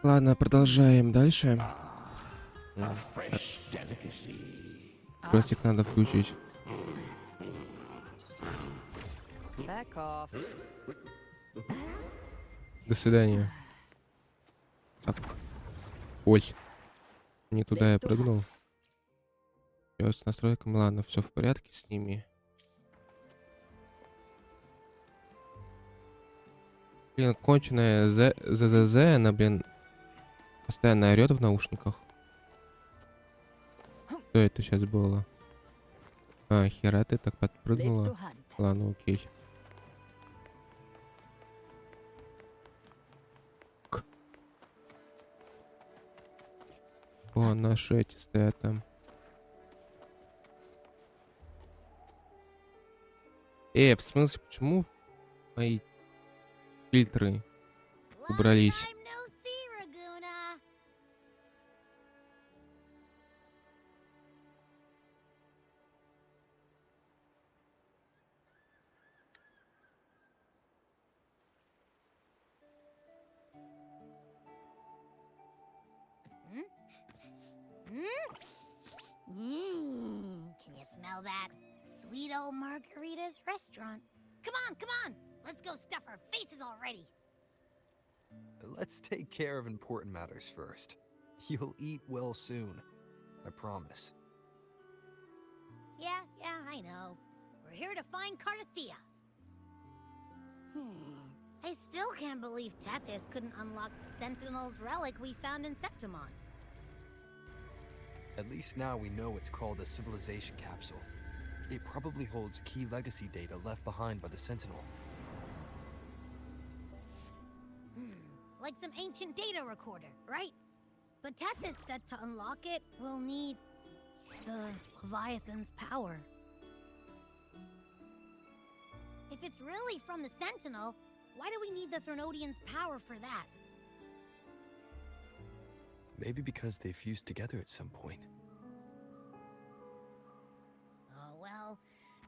Ладно, продолжаем дальше. Кросик надо включить. До свидания. Ой. Не туда я прыгнул. Все с настройками. Ладно, все в порядке с ними. Блин, конченая ЗЗЗ, она, блин, постоянно орет в наушниках. Что это сейчас было? А, хера ты так подпрыгнула. Ладно, окей. О, наши эти стоят там. В смысле, почему мои фильтры убрались? Can you smell that? Sweet old Margarita's restaurant. Come on! Let's go stuff our faces already. Let's take care of important matters first. You'll eat well soon. I promise. Yeah, I know. We're here to find Ctavьте. I still can't believe Tethys couldn't unlock the Sentinel's relic we found in Septimon. At least now we know it's called a civilization capsule. It probably holds key legacy data left behind by the Sentinel. Like some ancient data recorder, right? But Tethys said to unlock it, we'll need the Leviathan's power. If it's really from the Sentinel, why do we need the Threnodian's power for that? Maybe because they fused together at some point. Oh, well,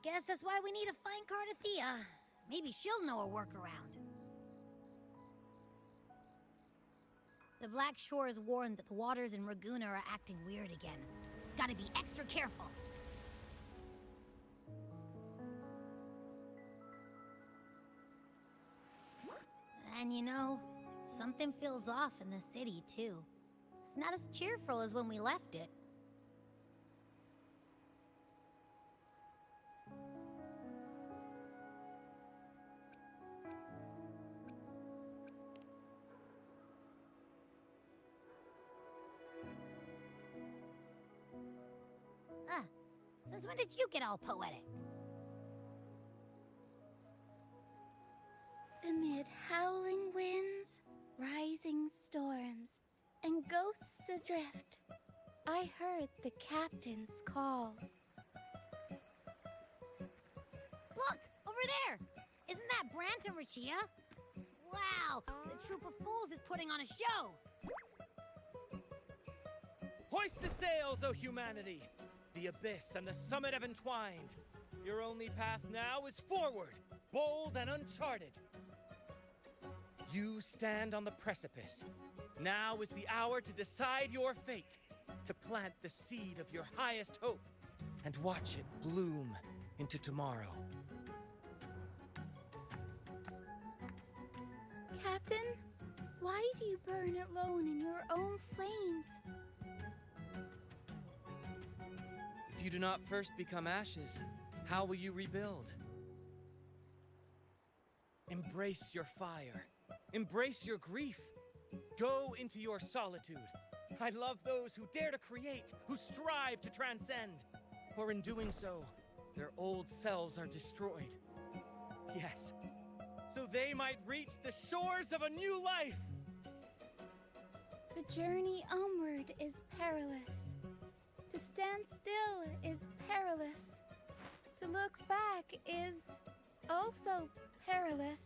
guess that's why we need to find Ctavьte. Maybe she'll know a workaround. The Black Shore is warned that the waters in Vargnon are acting weird again. Gotta be extra careful. And you know, something feels off in the city, too. It's not as cheerful as when we left it. Since when did you get all poetic? Amid howling winds, rising storms, and ghosts adrift, I heard the captain's call. Look! Over there! Isn't that Brant and Rachia? Wow! The troop of fools is putting on a show! Hoist the sails, O humanity! The abyss and the summit have entwined. Your only path now is forward, bold and uncharted. You stand on the precipice. Now is the hour to decide your fate, to plant the seed of your highest hope, and watch it bloom into tomorrow. Captain, why do you burn alone in your own flames? If you do not first become ashes, how will you rebuild? Embrace your fire. Embrace your grief. Go into your solitude. I love those who dare to create, who strive to transcend. For in doing so, their old selves are destroyed. Yes, so they might reach the shores of a new life. The journey onward is perilous. To stand still is perilous. To look back is also perilous.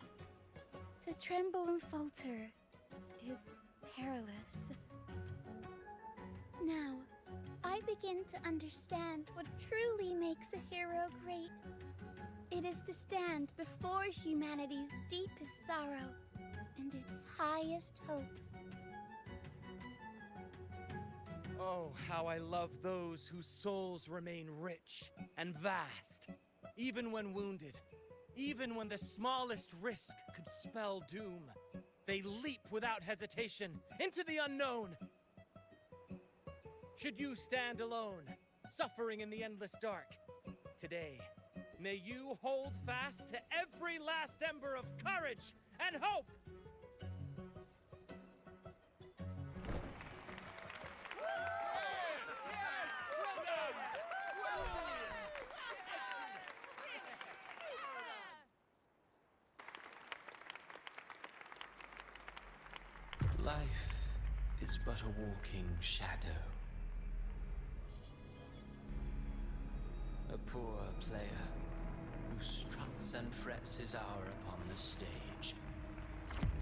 To tremble and falter is perilous. Now, I begin to understand what truly makes a hero great. It is to stand before humanity's deepest sorrow and its highest hope. Oh, how I love those whose souls remain rich and vast, even when wounded, even when the smallest risk could spell doom. They leap without hesitation into the unknown. Should you stand alone, suffering in the endless dark, today, may you hold fast to every last ember of courage and hope. Life is but a walking shadow. A poor player who struts and frets his hour upon the stage,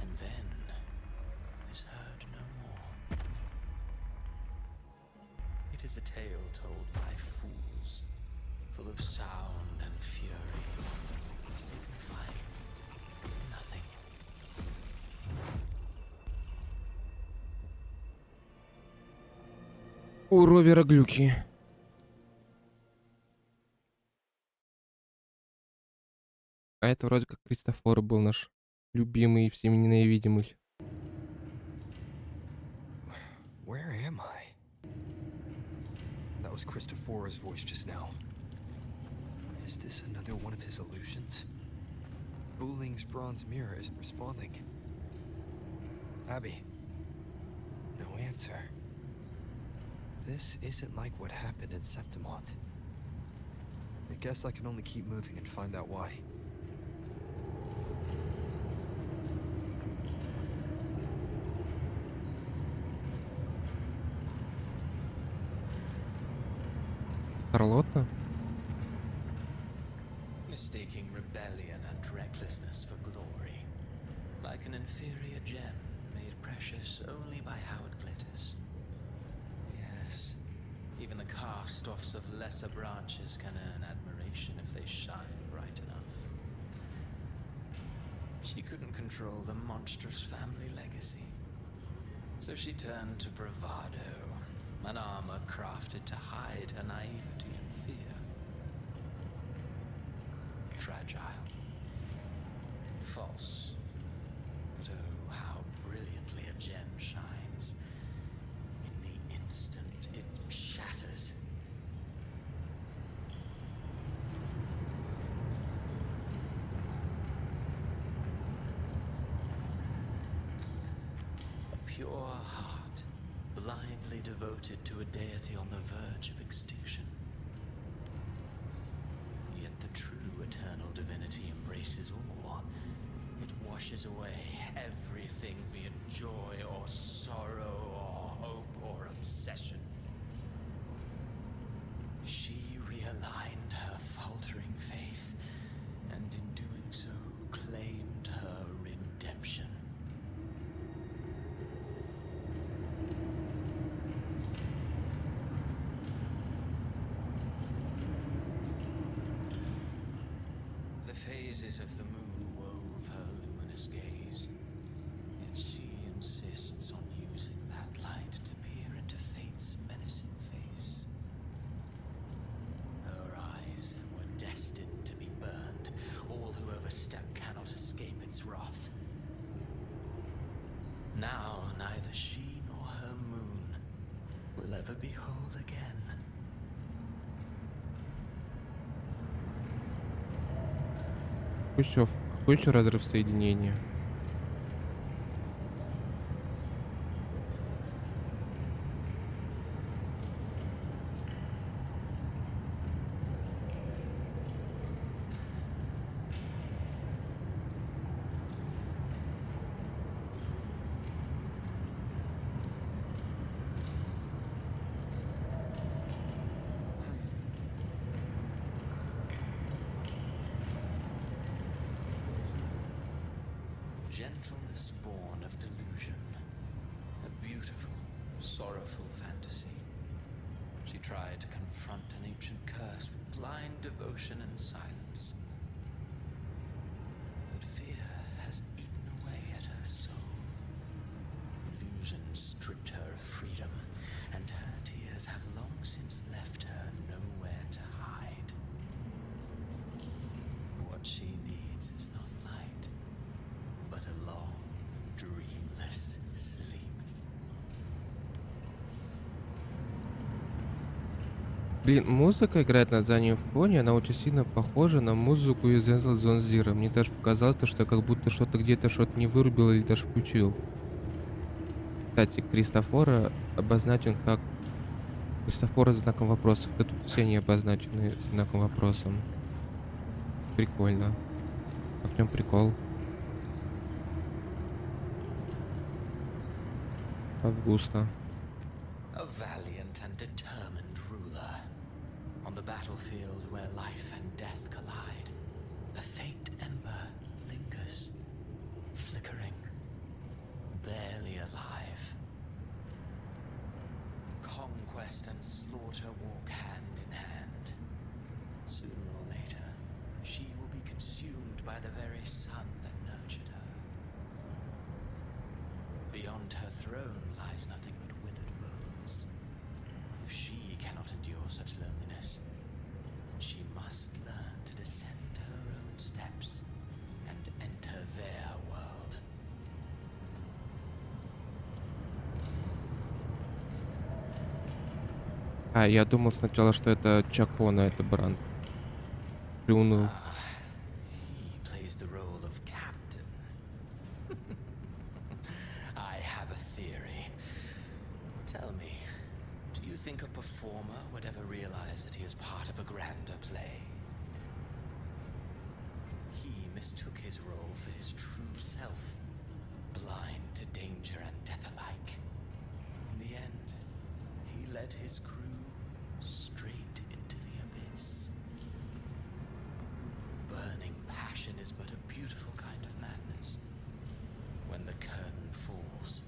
and then is heard no more. It is a tale told by fools, full of sound and fury, signifying nothing. У ровера глюки. А это вроде как Кристофор был наш любимый и всеми ненавидимый. Where am I? That was Christopher's voice just now. Is this another one of his illusions? Booling's bronze mirror isn't responding. Abby. No answer. This isn't like what happened in Septimont. I guess I can only keep moving and find out why. Шарлотта? Mistaking rebellion and recklessness for glory, like an inferior gem made precious only by how it glitters. Yes, even the cast-offs of lesser branches can earn admiration if they shine bright enough. She couldn't control the monstrous family legacy, so she turned to bravado, an armor crafted to hide her naivety and fear. Fragile, false, but oh, how brilliantly a gem shines. In the instant it shatters. A pure heart, blindly devoted to a deity on the verge of extinction. Yet the true eternal divinity embraces all. It washes away everything, be it joy or sorrow or hope or obsession. She realigned her faltering faith, and in doing so claimed her redemption. The phases of the moon wove her luminous gaze, yet she insists on using that light to peer into fate's menacing face. Her eyes were destined to be burned. All who overstep cannot escape its wrath. Now neither she nor her moon will ever be whole again. Какой еще разрыв соединения? Gentleness born of delusion. A beautiful, sorrowful fantasy. She tried to confront an ancient curse with blind devotion and silence. But fear has eaten away at her soul. Illusion stripped her of freedom, and her tears Блин, музыка играет на заднем фоне, она очень сильно похожа на музыку из Zone Zero. Мне даже показалось, то, что я как будто что-то где-то что-то не вырубил или даже включил. Кстати, Кристофора обозначен как Христофора с знаком вопросов. Да тут все они обозначены знаком вопросом. Прикольно. А в чем прикол? Августа. A valiant and determined ruler. On the battlefield where life and death collide, a faint ember lingers, flickering, barely alive. Conquest and slaughter walk hand in hand. Sooner or later, she will be consumed by the very sun that nurtured her. Beyond her throne lies nothing but withered bones. If she cannot endure such loneliness, then she must learn to descend her own steps and enter their world. А, я думал сначала, что это Чакона, это бранд. Плюнул. He plays the role of captain. I have a theory. Tell me, do you think a performer would ever realize that he is part of a grander play? He mistook his role for his true self, blind to danger and death alike. In the end, he led his crew straight into the abyss. Burning passion is but a beautiful kind of madness. When the curtain falls,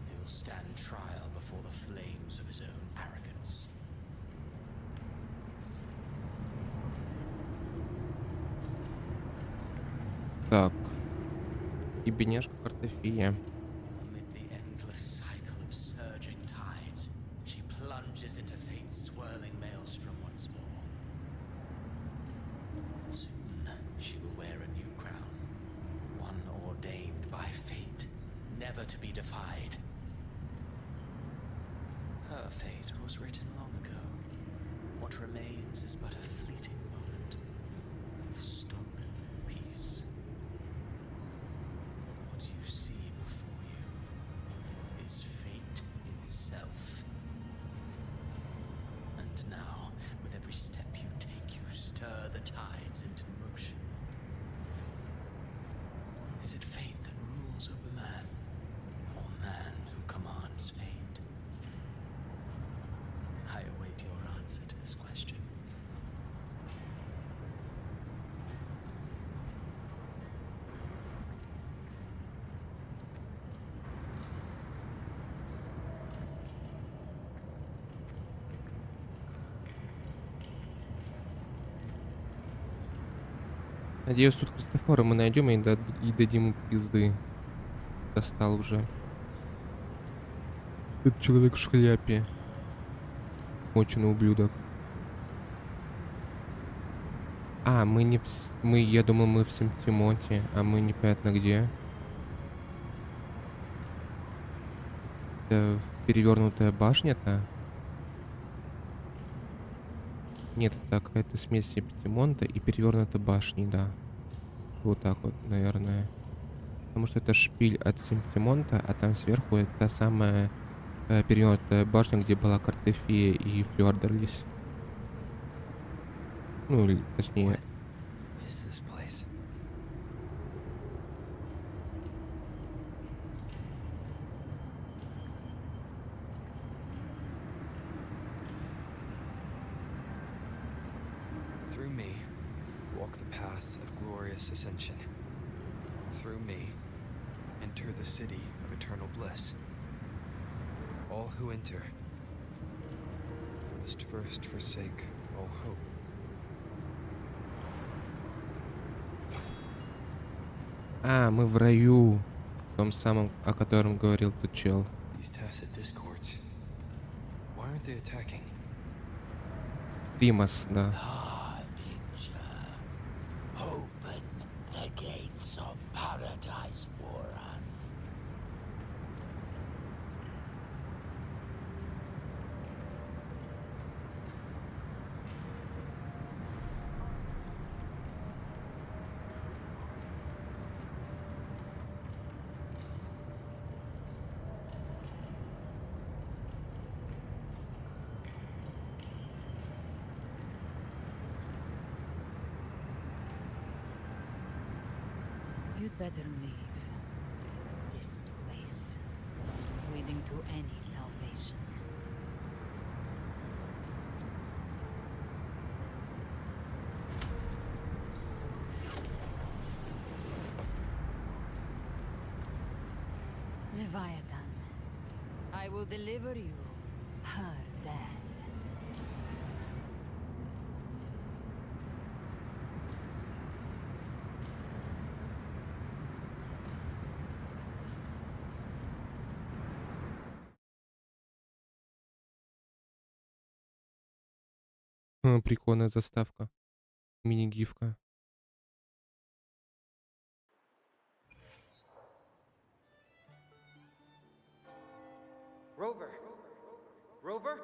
he'll stand trial before the flames of his own arrogance. Так. И бедняжка Картофия. Amid the endless cycle of surging tides, she plunges into fate's swirling maelstrom once more. Soon she will wear a new crown, one ordained by fate, never to be defied. Her fate was written long ago. What remains is but a fleeting moment of stolen peace. What you see before you is fate itself. And now, with every step you take, you stir the tides into motion. Is it fate that rules over man, or man who commands fate? I await your answer to this question. Надеюсь, тут Кристофора мы найдем и дадим ему пизды. Достал уже. Этот человек в шляпе. Моченый ублюдок. А, мы не я думал, мы в Всем, а мы непонятно где. Это перевернутая башня-то? Нет, это какая-то смесь Септимонта и перевернутой башни, да. Вот так вот, наверное. Потому что это шпиль от Септимонта, а там сверху это та самая перевернутая башня, где была Картофия и Флёрдерлис. Ну, или точнее... Is this place? Through me, walk the path of glorious ascension. Through me, enter the city of eternal bliss. All who enter must first forsake all hope. А, мы в раю. В том самом, о котором говорил тот чел. These tacit discords. Why aren't they attacking? Примас, да. Open the gates of paradise for us. better leave. This place isn't leading to any salvation. Leviathan, I will deliver you her death. Прикольная заставка. Мини-гифка. Rover! Rover?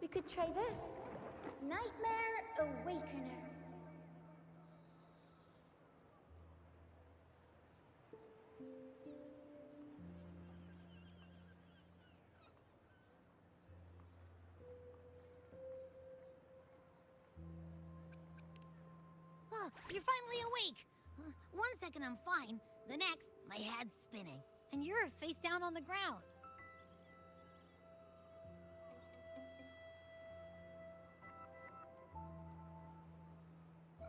We could try this. Nightmare Awakener. Oh, you're finally awake. 1 second I'm fine. The next, my head's spinning. And you're face down on the ground.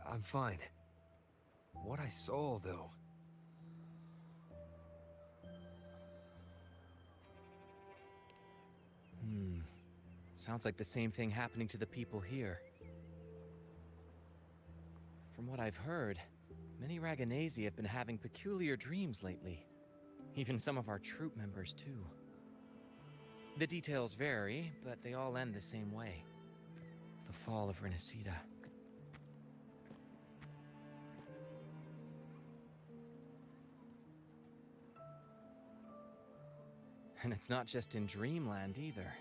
I'm fine. What I saw, though. Sounds like the same thing happening to the people here. From what I've heard, many Ragganese have been having peculiar dreams lately. Even some of our troop members, too. The details vary, but they all end the same way. The fall of Renacida. And it's not just in Dreamland either.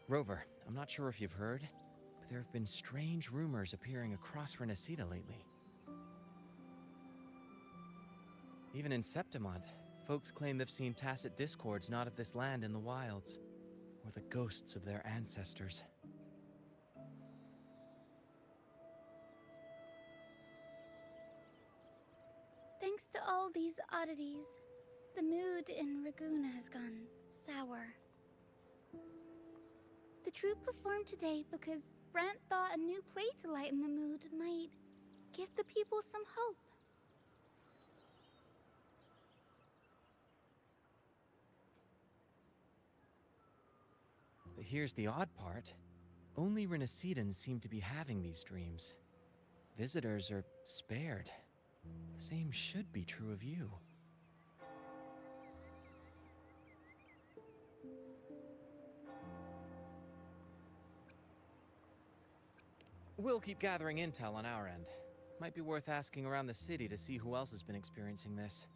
Rover, I'm not sure if you've heard, but there have been strange rumors appearing across Renacida lately. Even in Septimont, folks claim they've seen tacit discords not of this land in the wilds, or the ghosts of their ancestors. Thanks to all these oddities, the mood in Ragoon has gone sour. The troupe performed today because Brant thought a new play to lighten the mood might give the people some hope. But here's the odd part. Only Renacidans seem to be having these dreams. Visitors are spared. The same should be true of you. We'll keep gathering intel on our end. Might be worth asking around the city to see who else has been experiencing this.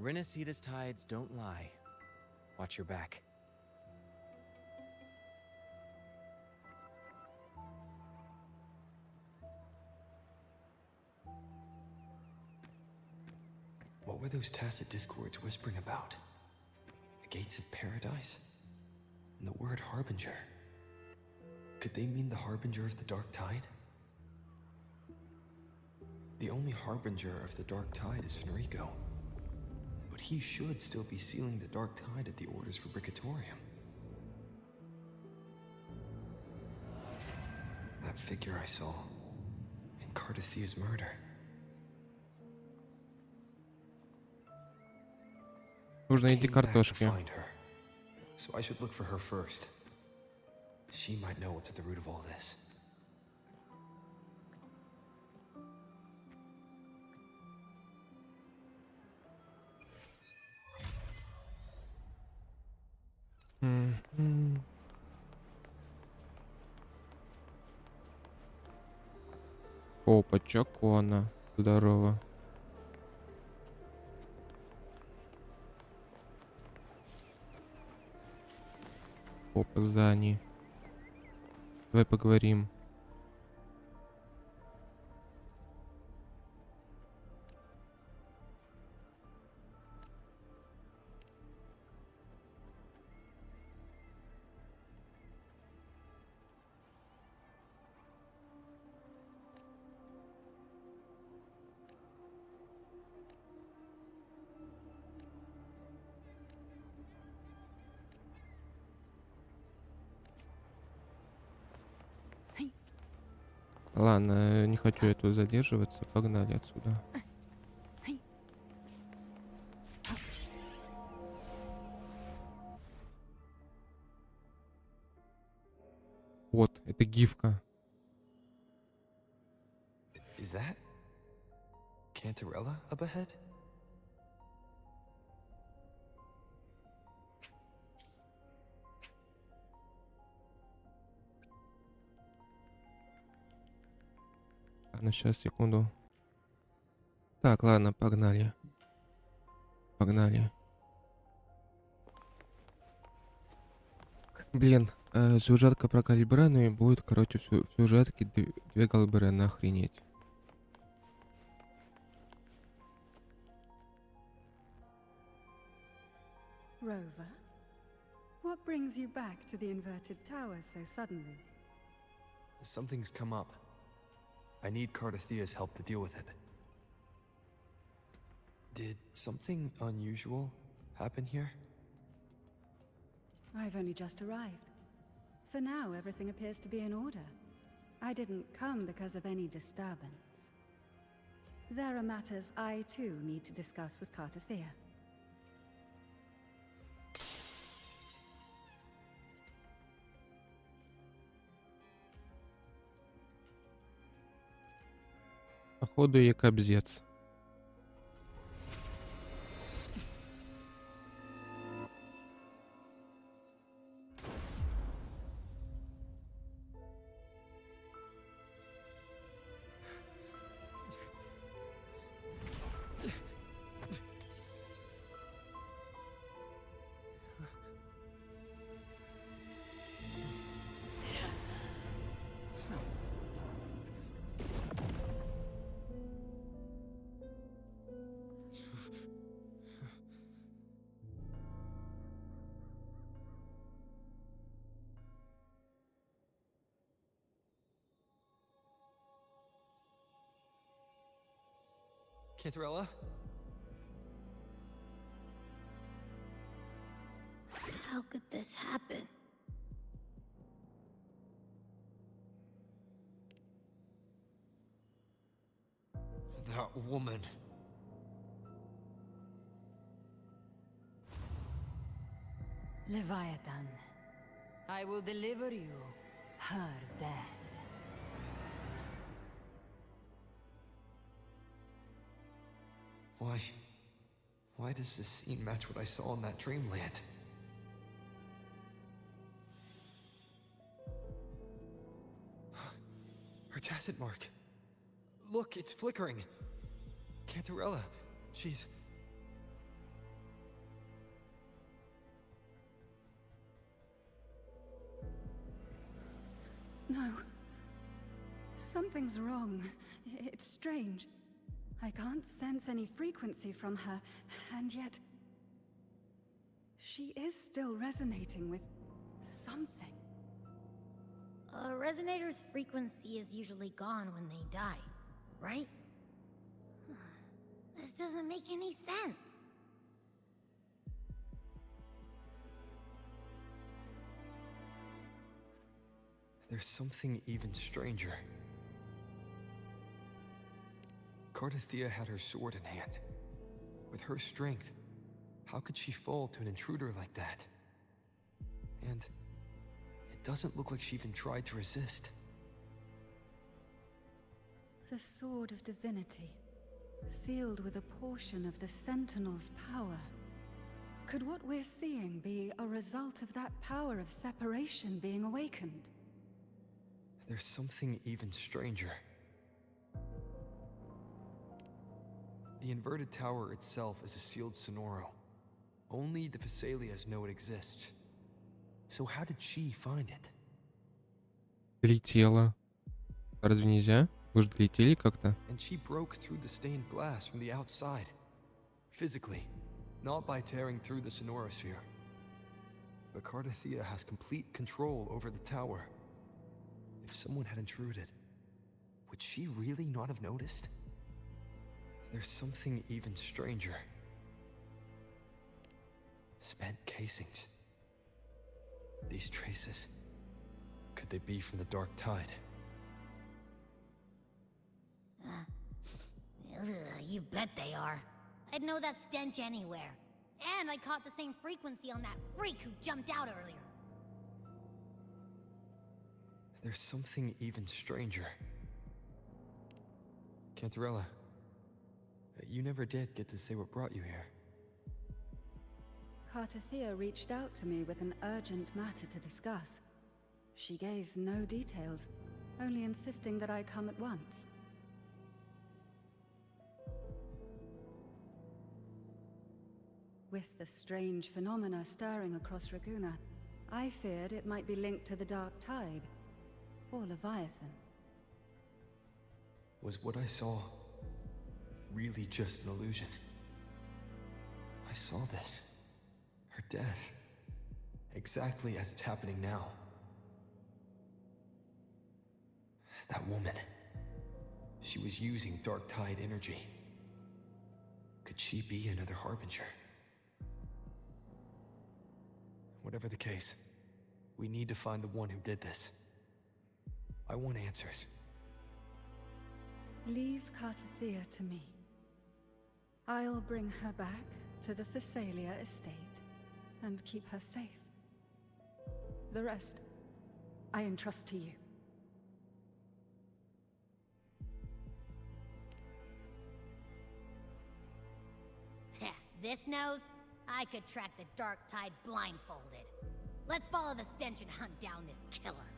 Renacida's tides don't lie. Watch your back. What were those tacit discords whispering about? The gates of paradise? And the word harbinger? Could they mean the harbinger of the dark tide? The only harbinger of the dark tide is Fenrico. But he should still be sealing the dark tide at the orders for Bricatorium. That figure I saw in Cardathia's murder. Нужно найти Came back to картошки. find her. So I should look for her first. She might know what's at the root of all this. Мгм. Опа, Чакона. Здорово. Опа, Зани. Давай поговорим. Ладно, не хочу я тут задерживаться. Погнали отсюда. Вот, это гифка. Is that Cantarella up ahead? Ну, сейчас, секунду. Так, ладно, погнали. Погнали. Блин, сюжетка про Калибрену и будет, короче, в сюжетке две Калибрены, охренеть. Rover, what brings you back to the inverted tower so suddenly? Something's come up. I need Cardathea's help to deal with it. Did something unusual happen here? I've only just arrived. For now, everything appears to be in order. I didn't come because of any disturbance. There are matters I too need to discuss with Cardathea. Походу, я кобзец. Cantarella? How could this happen? That woman. Leviathan, I will deliver you her death. Why does this scene match what I saw in that dreamland? Her tacit mark. Look, it's flickering. Cantarella, she's... No. Something's wrong. It's strange. I can't sense any frequency from her, and yet... she is still resonating with something. A resonator's frequency is usually gone when they die, right? This doesn't make any sense. There's something even stranger. Cardathea had her sword in hand. With her strength, how could she fall to an intruder like that? And it doesn't look like she even tried to resist. The Sword of Divinity, sealed with a portion of the Sentinel's power. Could what we're seeing be a result of that power of separation being awakened? There's something even stranger. The inverted tower itself is a sealed Sonoro. Only the Vesalias know it exists. So how did she find it? Долетела. Разве нельзя? Вы же долетели как-то. And she broke through the stained glass from the outside. Physically, not by tearing through the Sonorosphere. But Cardathea has complete control over the tower. If someone had intruded, would she really not have noticed? There's something even stranger. Spent casings. These traces, could they be from the Dark Tide? Bet they are. I'd know that stench anywhere. And I caught the same frequency on that freak who jumped out earlier. There's something even stranger. Cantarella, you never did get to say what brought you here. Ctavьte reached out to me with an urgent matter to discuss. She gave no details, only insisting that I come at once. With the strange phenomena stirring across Raguna, I feared it might be linked to the Dark Tide, or Leviathan. Was what I saw really just an illusion? I saw this. Her death. Exactly as it's happening now. That woman. She was using Dark Tide energy. Could she be another Harbinger? Whatever the case, we need to find the one who did this. I want answers. Leave Ctavьte to me. I'll bring her back to the Phasalia estate and keep her safe. The rest, I entrust to you. Heh, this nose? I could track the Dark Tide blindfolded. Let's follow the stench and hunt down this killer.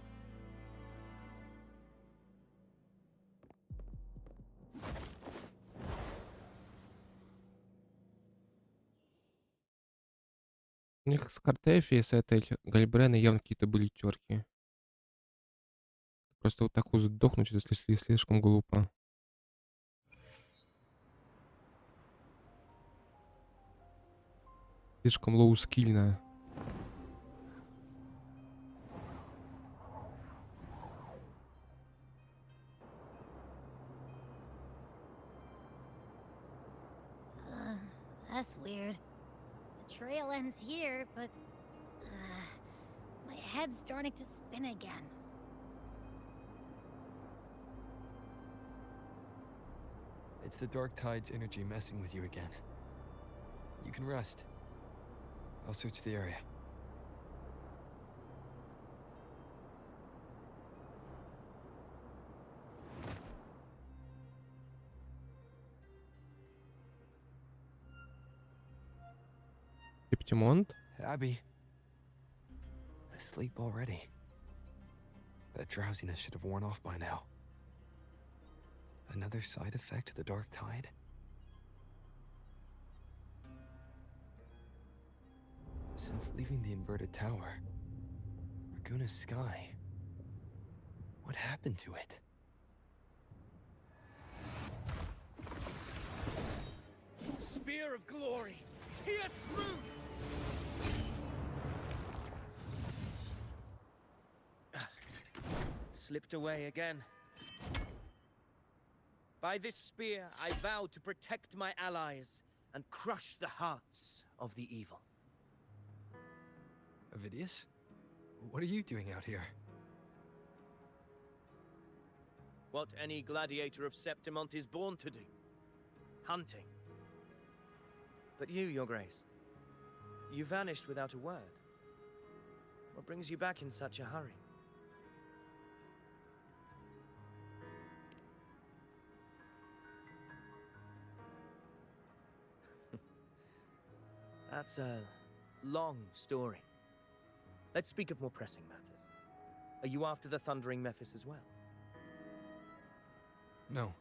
У них с Ctавьте и с этой Гальбреной явно какие-то были терки. Просто вот так вот сдохнуть, это слишком глупо. Слишком лоу-скильно. That's weird. The trail ends here, but my head's starting to spin again. It's the Dark Tide's energy messing with you again. You can rest. I'll search the area. Септимонт? Abby. Asleep already. That drowsiness should have worn off by now. Another side effect of the Dark Tide? Since leaving the inverted tower, Raguna's sky, what happened to it? Spear of glory! Pierce through! Slipped away again. By this spear, I vow to protect my allies and crush the hearts of the evil. Avidius? What are you doing out here? What any gladiator of Septimont is born to do. Hunting. But you, Your Grace, you vanished without a word. What brings you back in such a hurry? That's a long story. Let's speak of more pressing matters. Are you after the Thundering Mephis as well? No.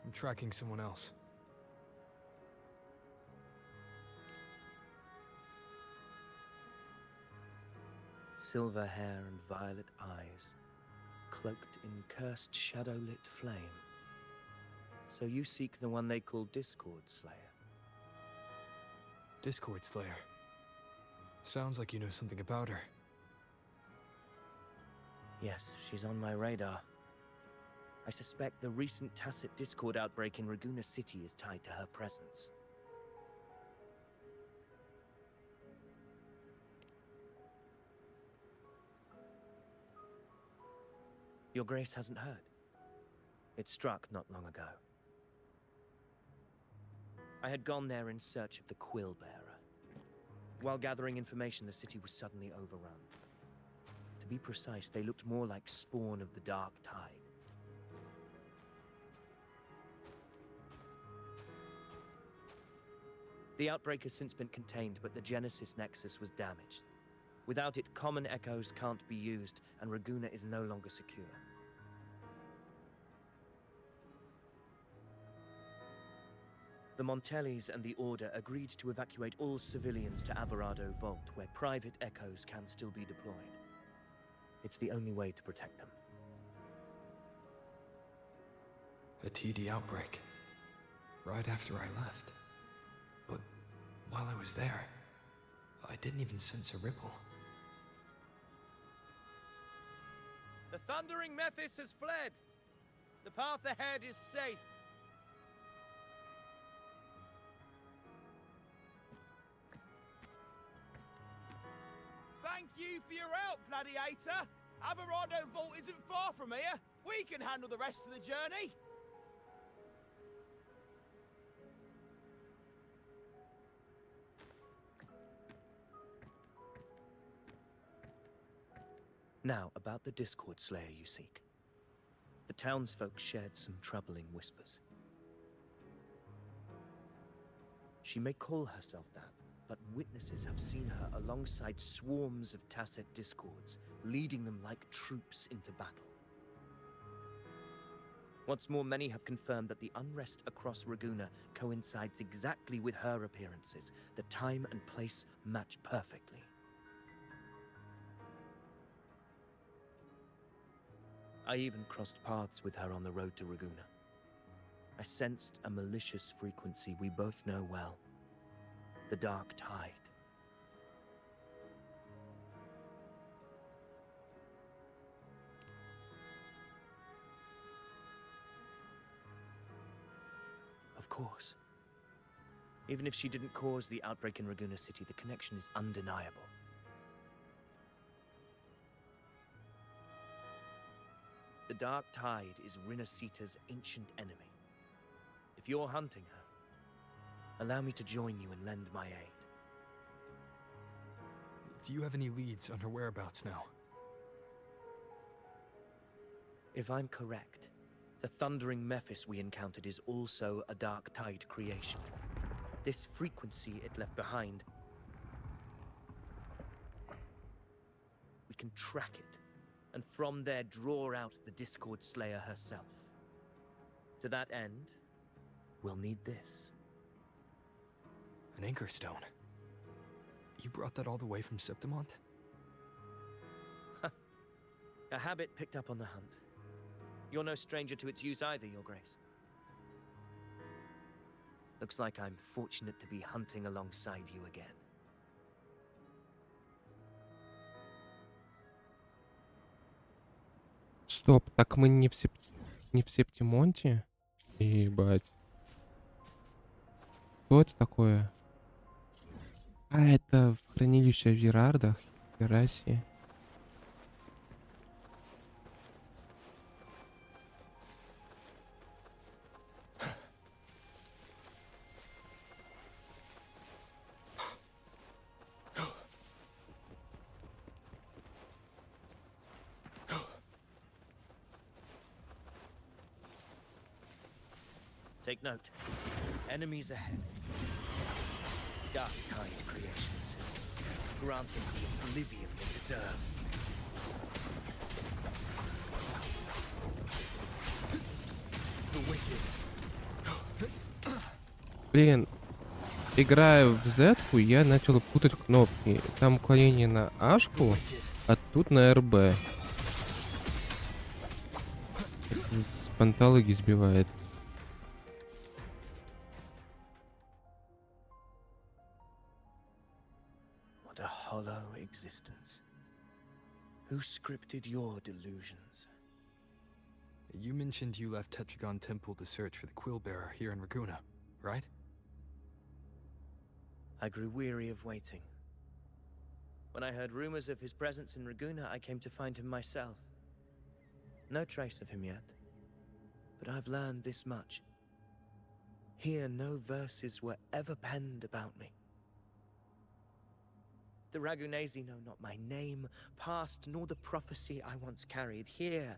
I'm tracking someone else. Silver hair and violet eyes, cloaked in cursed shadow-lit flame. So you seek the one they call Discord Slayer. Discord Slayer. Sounds like you know something about her. Yes, she's on my radar. I suspect the recent tacit Discord outbreak in Raguna City is tied to her presence. Your Grace hasn't heard. It struck not long ago. I had gone there in search of the Quill Bearer. While gathering information, the city was suddenly overrun. To be precise, they looked more like spawn of the Dark Tide. The outbreak has since been contained, but the Genesis Nexus was damaged. Without it, common echoes can't be used, and Raguna is no longer secure. The Montellis and the Order agreed to evacuate all civilians to Alvarado Vault, where private echoes can still be deployed. It's the only way to protect them. A TD outbreak. Right after I left. But while I was there, I didn't even sense a ripple. The thundering Mephis has fled. The path ahead is safe. Thank you for your help, Gladiator. Alvarado Vault isn't far from here. We can handle the rest of the journey. Now, about the Discord Slayer you seek. The townsfolk shared some troubling whispers. She may call herself that, but witnesses have seen her alongside swarms of Tacet Discords, leading them like troops into battle. What's more, many have confirmed that the unrest across Raguna coincides exactly with her appearances. The time and place match perfectly. I even crossed paths with her on the road to Raguna. I sensed a malicious frequency we both know well. The Dark Tide. Of course. Even if she didn't cause the outbreak in Raguna City, the connection is undeniable. The Dark Tide is Rinasita's ancient enemy. If you're hunting her, allow me to join you and lend my aid. Do you have any leads on her whereabouts now? If I'm correct, the thundering Mephis we encountered is also a Dark Tide creation. This frequency it left behind, we can track it, and from there draw out the Discord Slayer herself. To that end, we'll need this. An anchor stone. You brought that all the way from Septimont? A habit picked up on the hunt. You're no stranger to its use either, Your Grace. Looks like I'm fortunate to be hunting alongside you again. Стоп, так мы не в Септимонте? Ебать. Что это такое? А, это в хранилище в Вирардах. Хера себе. Take note. Enemies ahead. Dark Tide creations. Grant them the oblivion they deserve. The wicked. Блин, играя в Z-ку, я начал путать кнопки. Там уклонение на H-ку, а тут на RB. Это с панталоги сбивает. What a hollow existence. Who scripted your delusions? You mentioned you left Tetragon Temple to search for the Quill Bearer here in Raguna, right? I grew weary of waiting. When I heard rumors of his presence in Raguna, I came to find him myself. No trace of him yet, but I've learned this much. Here no verses were ever penned about me. The Ragunesi know not my name, past, nor the prophecy I once carried. Here,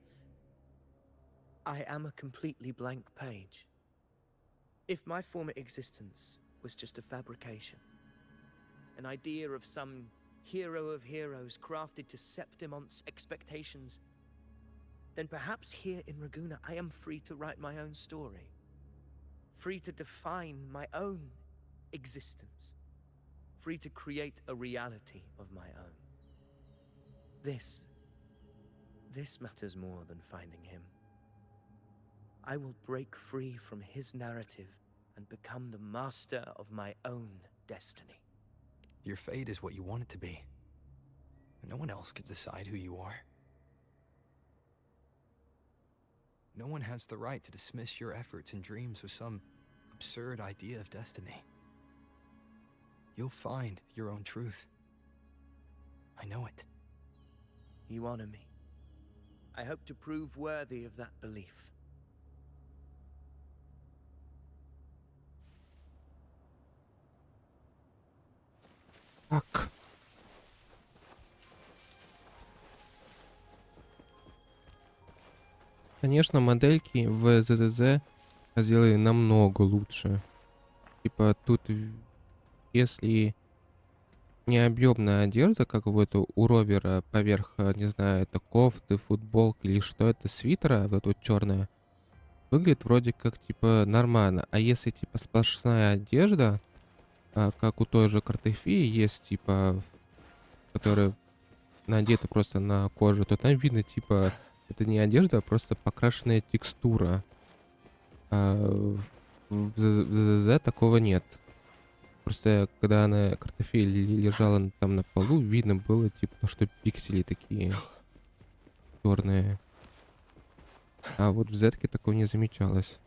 I am a completely blank page. If my former existence was just a fabrication, an idea of some hero of heroes crafted to Septimon's expectations, then perhaps here in Raguna I am free to write my own story. Free to define my own existence. Free to create a reality of my own. This matters more than finding him. I will break free from his narrative and become the master of my own destiny. Your fate is what you want it to be. No one else could decide who you are. No one has the right to dismiss your efforts and dreams with some absurd idea of destiny. You'll find your own truth. I know it. You honor me. I hope to prove worthy of that belief. Так. Конечно, модельки в ЗЗЗ сделали намного лучше. Типа тут, если не объемная одежда, как вот у ровера поверх, не знаю, это кофты, футболки или что это, свитера, вот вот черная, выглядит вроде как типа нормально. А если типа сплошная одежда, как у той же Cтавьте есть, типа, которая надета просто на кожу, то там видно, типа, это не одежда, а просто покрашенная текстура. В ЗЗЗ такого нет. Просто когда она Cтавьте лежала там на полу, видно было, типа, что пиксели такие черные. А вот в Зетке такого не замечалось.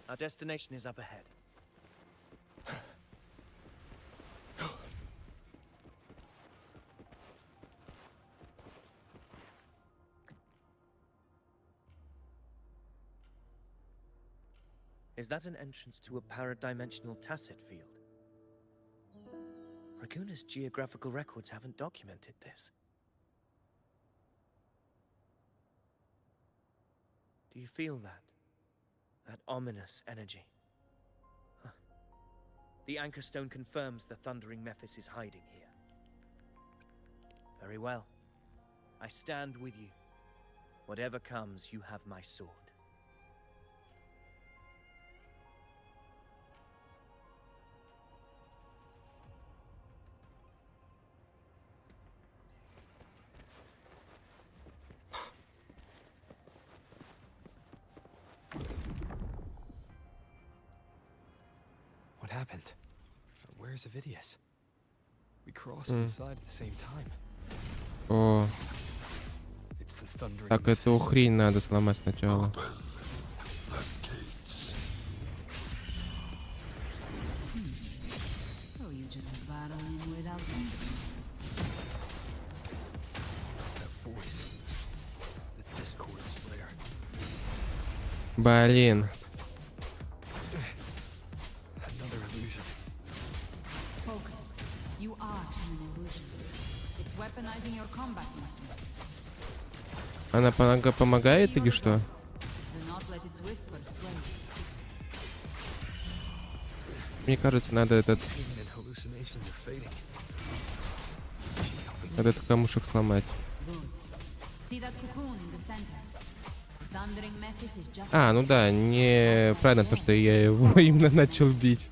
Our destination is up ahead. Is that an entrance to a paradimensional tacit field? Raguna's geographical records haven't documented this. Do you feel that? That ominous energy. Huh. The anchor stone confirms the thundering Mephis is hiding here. Very well. I stand with you. Whatever comes, you have my sword. What happened? Where's Avidius? We crossed inside at the same time. О, It's the thundering так эту Mephis. хрень надо сломать сначала. So you just battling without them? That voice. The Discord Slayer. Блин. Another illusion. Focus. You are in an illusion. It's weaponizing your combat instincts. Она помогает или что? Do not let its whispers sway. Мне кажется, надо этот Demon and hallucinations are fading. надо этот камушек сломать. Good. See that cocoon in the center? Thundering Mephis is just А, ну да, неправильно то, что я его именно начал бить.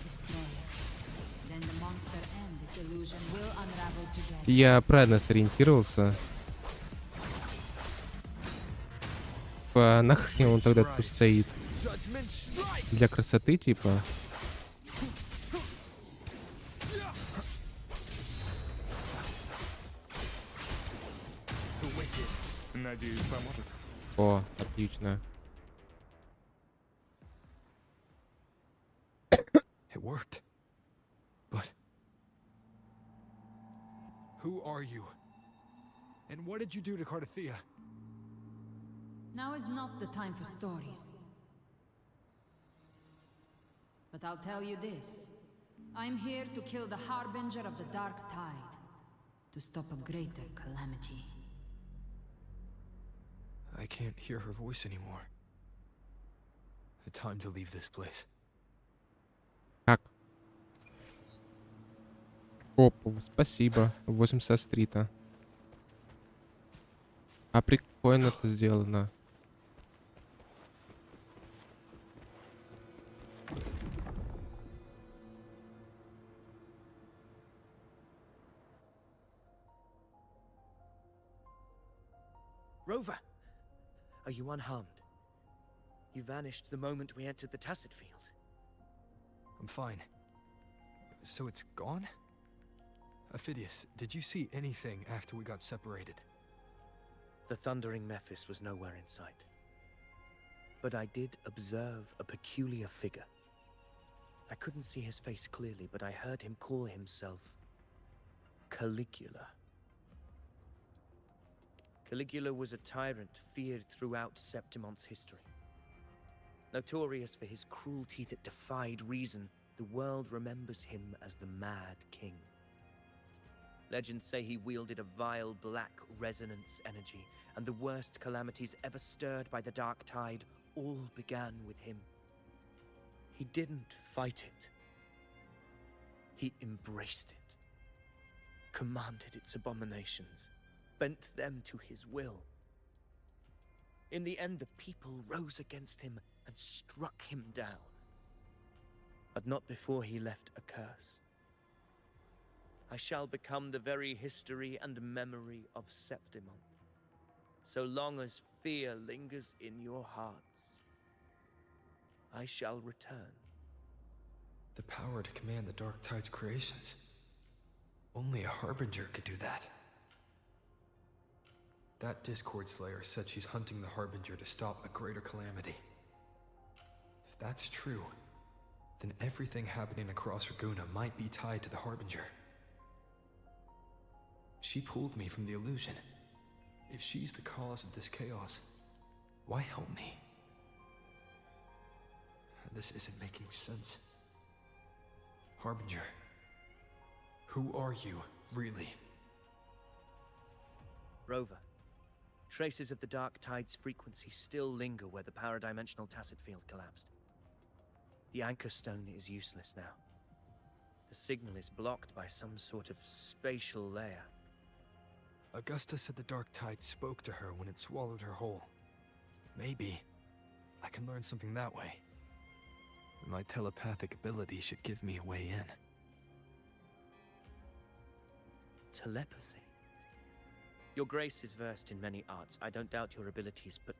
destroy it. Then the monster and this illusion will unravel together. Я правильно сориентировался. Нахрен он тогда тут стоит? Judgment strike! Для красоты, типа. Надеюсь, поможет. О, отлично. It worked. But who are you? And what did you do to Cardathea? Now is not the time for stories. But I'll tell you this. I'm here to kill the harbinger of the dark tide. To stop a greater calamity. I can't hear her voice anymore. The time to leave this place. Как? Опа, спасибо. 8 со стрита. А прикольно это сделано. Rover! Are you unharmed? You vanished the moment we entered the Tacit field. I'm fine. So it's gone? Ophidius, did you see anything after we got separated? The thundering Mephis was nowhere in sight. But I did observe a peculiar figure. I couldn't see his face clearly, but I heard him call himself Caligula. Caligula was a tyrant feared throughout Septimon's history. Notorious for his cruelty that defied reason, the world remembers him as the Mad King. Legends say he wielded a vile black resonance energy, and the worst calamities ever stirred by the Dark Tide all began with him. He didn't fight it. He embraced it, commanded its abominations, bent them to his will. In the end, the people rose against him and struck him down. But not before he left a curse. I shall become the very history and memory of Septimon, so long as fear lingers in your hearts. I shall return. The power to command the Dark Tide's creations. Only a Harbinger could do that. That Discord Slayer said she's hunting the Harbinger to stop a greater calamity. If that's true, then everything happening across Raguna might be tied to the Harbinger. She pulled me from the illusion. If she's the cause of this chaos, why help me? This isn't making sense. Harbinger, who are you, really? Rover, traces of the Dark Tide's frequency still linger where the paradimensional Tacit field collapsed. The anchor stone is useless now. The signal is blocked by some sort of spatial layer. Augusta said the Dark Tide spoke to her when it swallowed her whole. Maybe I can learn something that way. My telepathic ability should give me a way in. Telepathy? Your Grace is versed in many arts. I don't doubt your abilities, but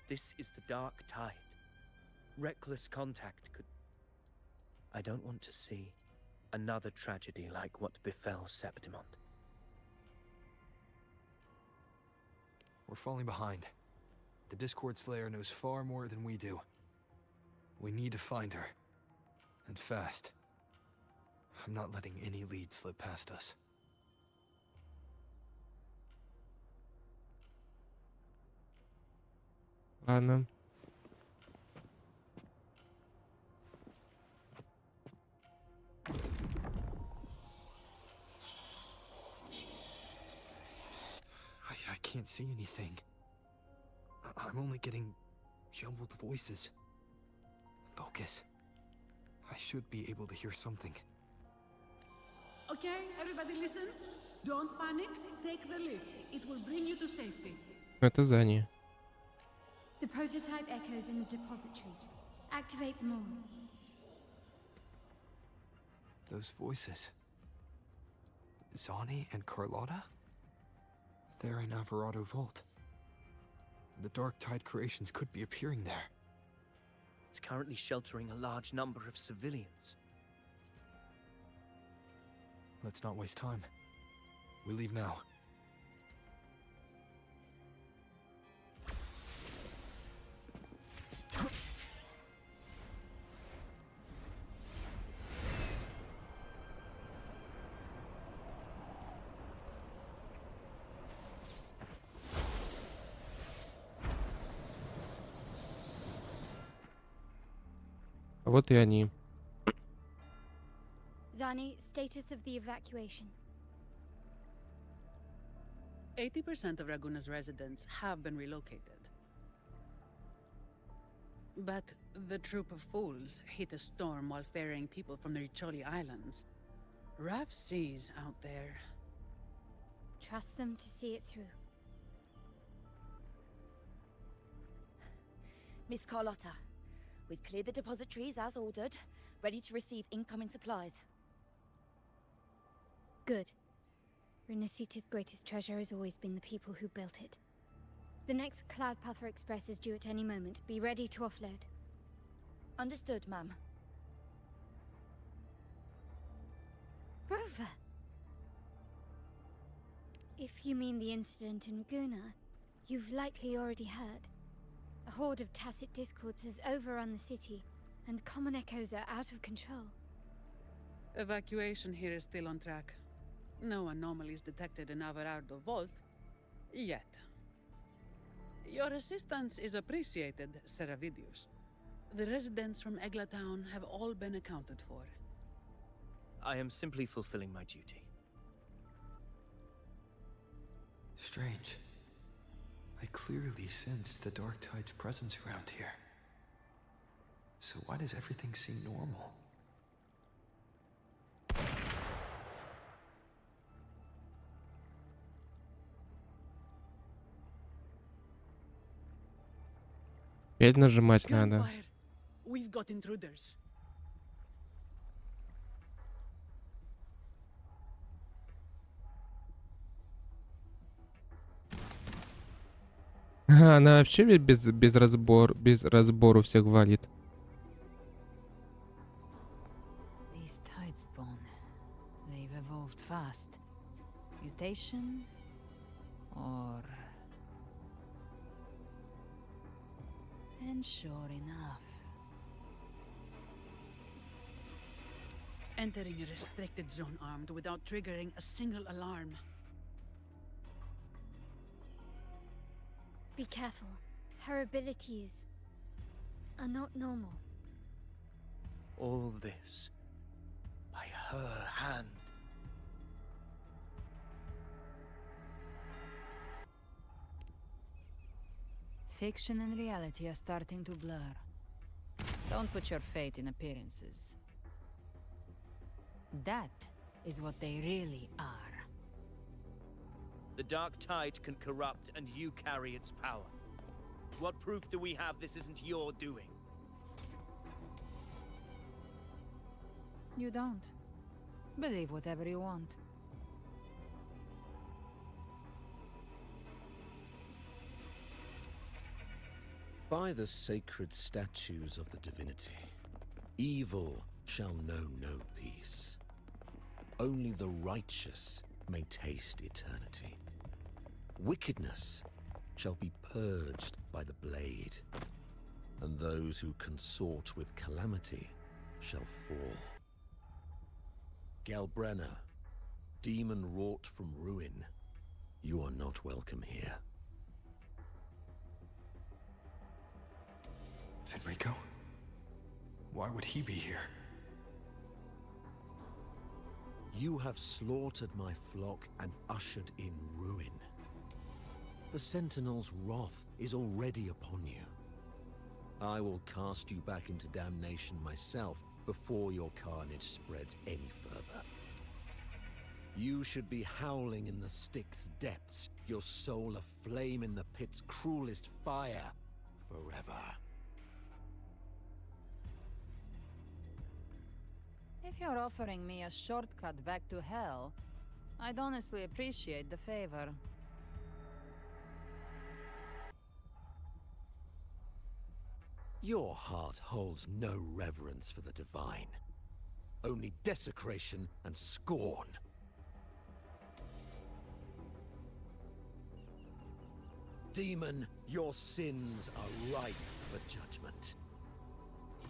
this is the Dark Tide. Reckless contact could... I don't want to see another tragedy like what befell Septimon. We're falling behind. The Discord Slayer knows far more than we do. We need to find her. And fast. I'm not letting any lead slip past us. Ладно. I can't see anything. I'm only getting jumbled voices. Focus. I should be able to hear something. Okay, everybody listen. Don't panic. Take the lift. It will bring you to safety. Это заднее. The prototype echoes in the depositories. Activate them all. Those voices. Zani and Carlotta? They're in Alvarado Vault. The Dark Tide creations could be appearing there. It's currently sheltering a large number of civilians. Let's not waste time. We leave now. вот и они. Zani, status of the evacuation. 80% of Raguna's residents have been relocated. But the troop of fools hit a storm while ferrying people from the Riccioli Islands. Rough seas out there. Trust them to see it through. Miss Carlotta, we've cleared the depositories as ordered, ready to receive incoming supplies. Good. Renacita's greatest treasure has always been the people who built it. The next Cloud Puffer Express is due at any moment. Be ready to offload. Understood, ma'am. Rover! If you mean the incident in Raguna, you've likely already heard. A horde of tacit discords has overrun the city, and common echoes are out of control. Evacuation here is still on track. No anomalies detected in Averardo Vault. Yet. Your assistance is appreciated, Seravidius. The residents from Eglatown have all been accounted for. I am simply fulfilling my duty. Strange. I clearly sensed the Dark Tide's presence around here. So why does everything seem normal? Опять нажимать надо. Gunfire! We've got intruders. Она вообще без разбору всех валит. These tide spawn. They've evolved fast. Mutation? Or... And sure enough. Entering a restricted zone armed without triggering a single alarm. Be careful. Her abilities are not normal. All this by her hand. Fiction and reality are starting to blur. Don't put your faith in appearances. That is what they really are. The Dark Tide can corrupt, and you carry its power. What proof do we have this isn't your doing? You don't. Believe whatever you want. By the sacred statues of the divinity, evil shall know no peace. Only the righteous may taste eternity. Wickedness shall be purged by the blade, and those who consort with calamity shall fall. Galbrenna, demon wrought from ruin, you are not welcome here. Fenrico? Why would he be here? You have slaughtered my flock and ushered in ruin. The Sentinel's wrath is already upon you. I will cast you back into damnation myself before your carnage spreads any further. You should be howling in the Styx's depths, your soul aflame in the pit's cruelest fire forever. If you're offering me a shortcut back to hell, I'd honestly appreciate the favor. Your heart holds no reverence for the divine, only desecration and scorn. Demon, your sins are ripe for judgment.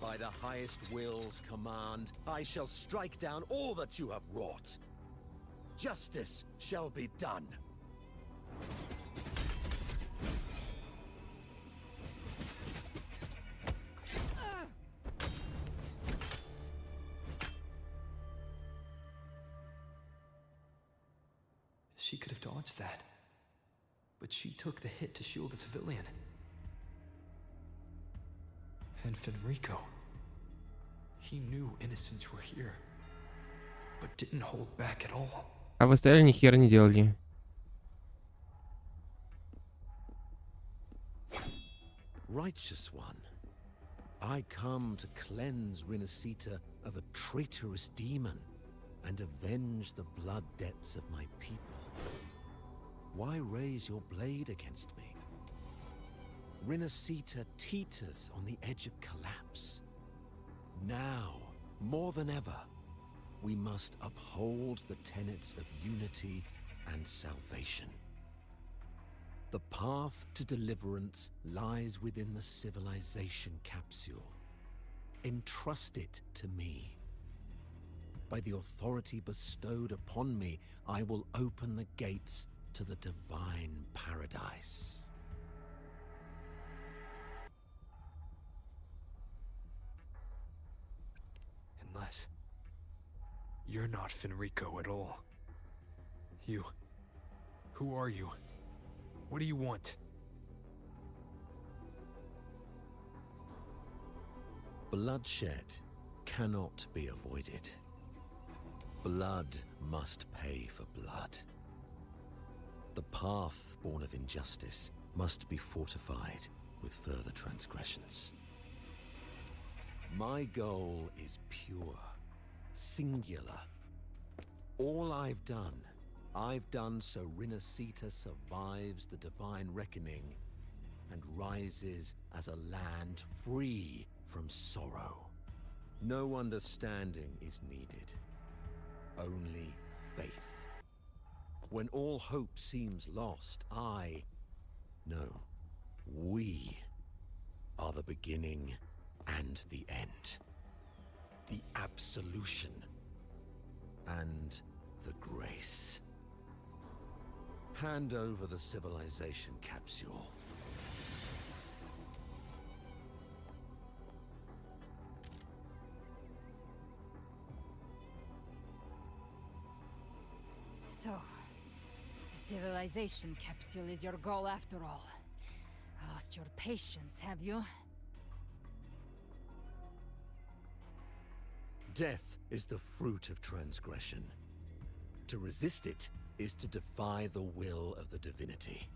By the highest will's command, I shall strike down all that you have wrought. Justice shall be done. She could have dodged that. But she took the hit to shield the civilian. And Fenrico. He knew innocents were here, but didn't hold back at all. А вы стояли, ни хера не делали. Righteous one, I come to cleanse Rinascita of a traitorous demon and avenge the blood debts of my people. Why raise your blade against me? Rinascita teeters on the edge of collapse. Now, more than ever, we must uphold the tenets of unity and salvation. The path to deliverance lies within the civilization capsule. Entrust it to me. By the authority bestowed upon me, I will open the gates to the divine paradise. Unless you're not Fenrico at all. Who are you? What do you want? Bloodshed cannot be avoided. Blood must pay for blood. The path born of injustice must be fortified with further transgressions. My goal is pure, singular. All I've done so Rinascita survives the divine reckoning and rises as a land free from sorrow. No understanding is needed, only faith. When all hope seems lost, we are the beginning and the end. The absolution and the grace. Hand over the civilization capsule. So, the civilization capsule is your goal after all. Lost your patience, have you? Death is the fruit of transgression. To resist it is to defy the will of the divinity.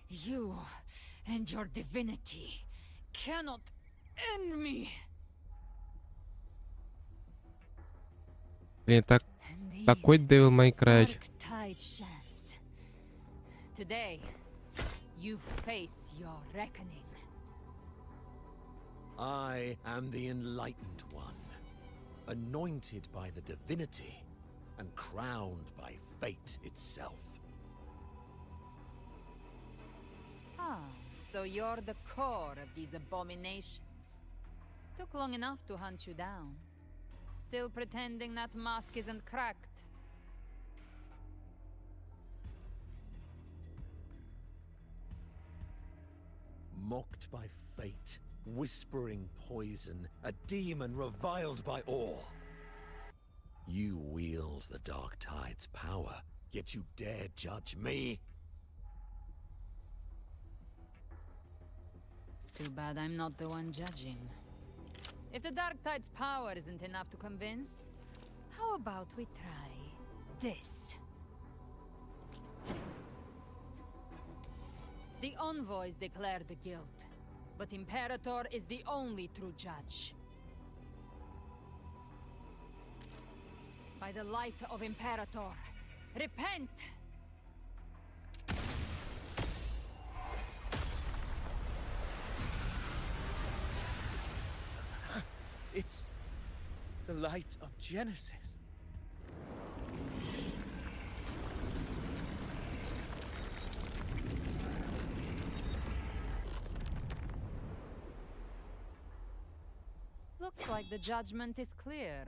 You and your divinity cannot end me. Блин, такой Devil May Cry. Today, you face your reckoning. I am the enlightened one, anointed by the divinity and crowned by fate itself. Ah, so you're the core of these abominations. Took long enough to hunt you down. Still pretending that mask isn't cracked. Mocked by fate, whispering poison, a demon reviled by all. You wield the Dark Tide's power, yet you dare judge me? It's too bad I'm not the one judging. If the Dark Tide's power isn't enough to convince, how about we try this? The envoys declare the guilt, but Imperator is the only true judge. By the light of Imperator, repent! It's the light of Genesis. Looks like the judgment is clear.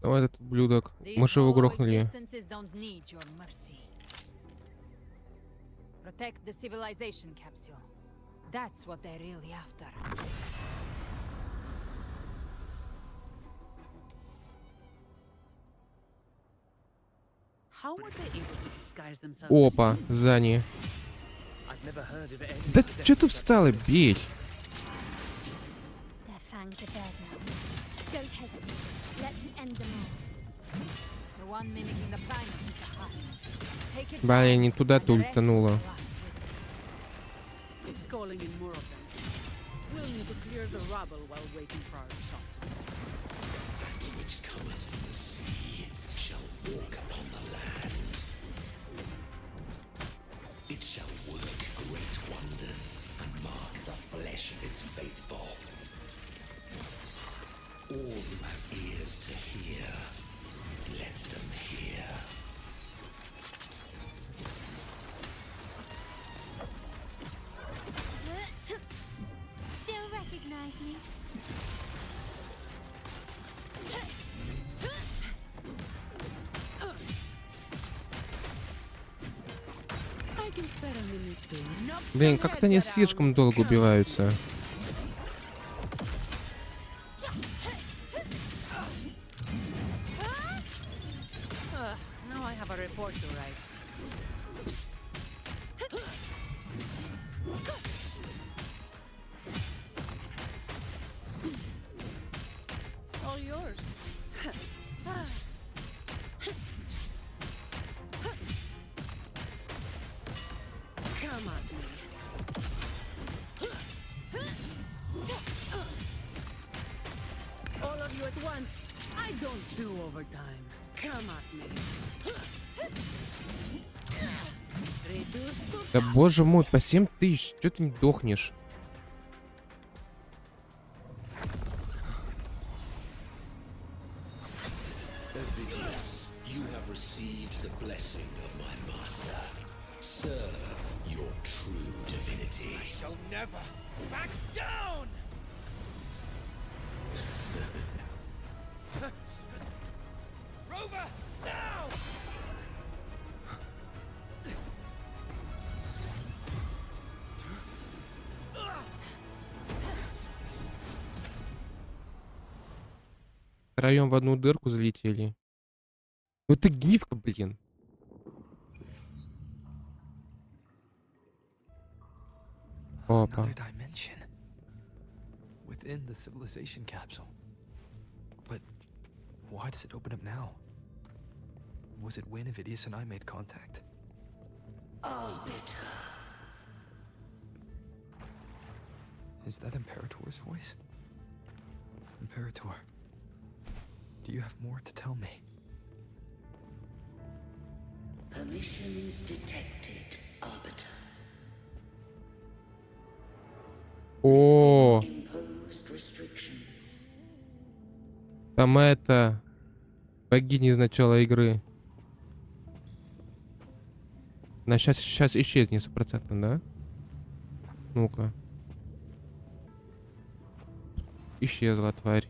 Давай этот ублюдок. These Мы же его hollow грохнули. existences don't need your mercy. Protect the civilization capsule. That's what they're really after. How were they able to disguise themselves? Опа, Зани. I've never heard of it. Да что ты встала, бей? Their fangs are bared now. Don't hesitate. Let's end them all. The one mimicking the finest is the heart. Take it Блин, down, не туда and ты the rest ультанула. will last with It's calling in more of them. We'll need to clear the rubble while waiting for our shot. That which cometh from the sea shall walk upon the land. It shall work great wonders and mark the flesh of its faithful. All who have ears to hear, let them hear. Still recognize me? I can spare a minute to knock Блин, some как-то они heads around. слишком долго убиваются. Now I have a report to write. All yours. Come at me. All of you at once. I don't do overtime. Come at me. Reduce to Да боже мой, по 7000, что ты не дохнешь? Ovidius, you have received the blessing of my master. Serve your true divinity. I shall never back down! Rover, now! Втроем в одну дырку залетели. Ну ты гифка, блин. Опа. Another dimension. Within the civilization capsule. But why does it open up now? Was it when Ovidius and I made contact? Arbiter. Is that Imperator's voice? Imperator, do you have more to tell me? Permissions detected, Arbiter. О, Imposed restrictions. там это... Богиня из начала игры. Она сейчас исчезнет 100%, да? Ну-ка. Исчезла, тварь.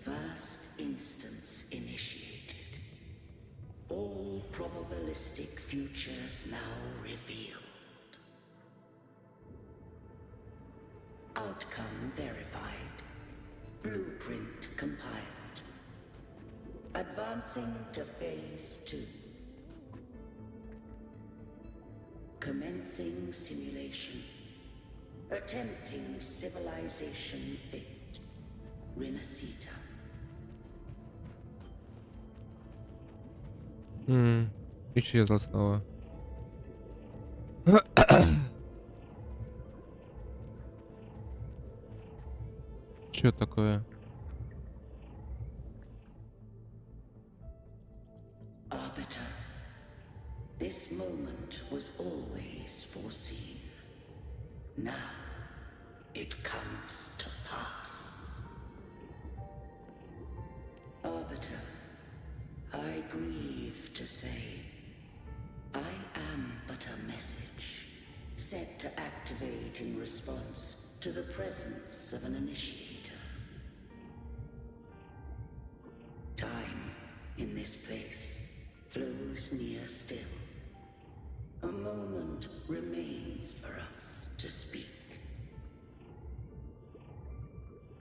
First instance initiated. All probabilistic futures now revealed. Outcome verified. Blueprint compiled. Advancing to phase 2. Commencing simulation. Attempting civilization fit. Renacita. Исчезла снова. Чё такое? Arbiter, this moment was always foreseen. Now, it comes to pass. Arbiter, I grieve to say, I am but a message, set to activate in response to the presence of an initiator. Time, in this place, flows near still. A moment remains for us to speak.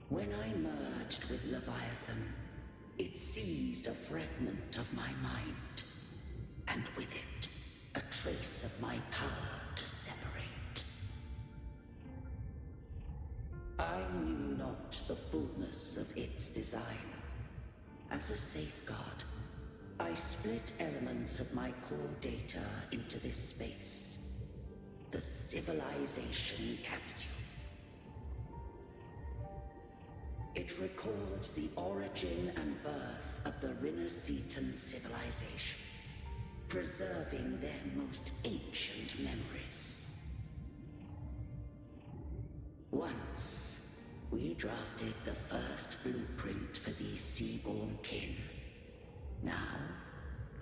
When I merged with Leviathan, it seized a fragment of my mind, and with it, a trace of my power to separate. I knew not the fullness of its design. As a safeguard, I split elements of my core data into this space. The civilization capsule. It records the origin and birth of the Rinascitan civilization, preserving their most ancient memories. Once, we drafted the first blueprint for these seaborn kin. Now,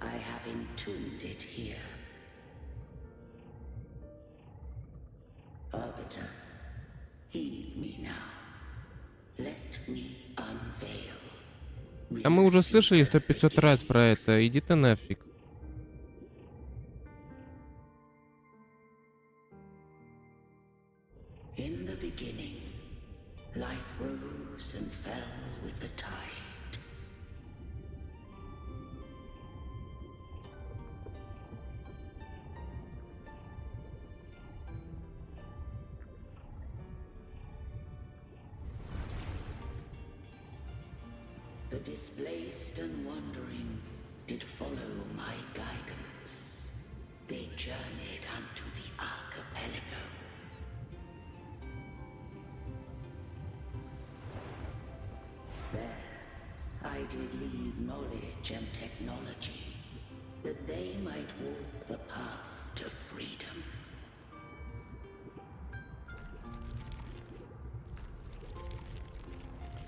I have entombed it here. Arbiter, heed me now. Let me unveil. А мы уже слышали 100-500 раз про это. Иди ты нафиг. In the beginning, life rose and fell with the tide. The displaced and wandering did follow my guidance. They journeyed unto the archipelago. There, I did leave knowledge and technology, that they might walk the path to freedom.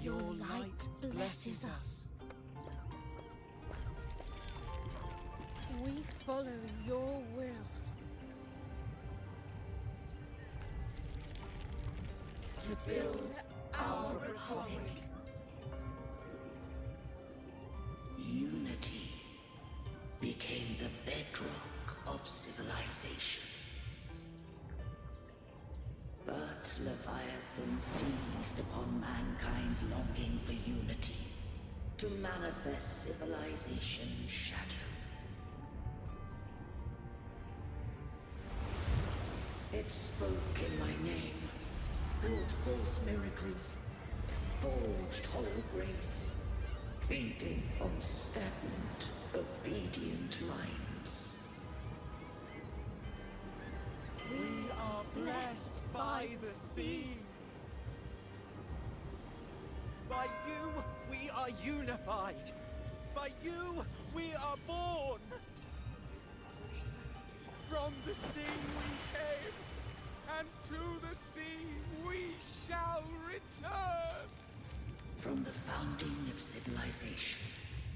Your light blesses us. We follow your will. To build our republic. Unity became the bedrock of civilization. But Leviathan seized upon mankind's longing for unity to manifest civilization's shadow. It spoke in my name, wrought false miracles, forged hollow grace, feeding on stagnant, obedient minds. We are blessed by the sea. By you, we are unified. By you, we are born. From the sea we came, and to the sea we shall return. From the founding of civilization,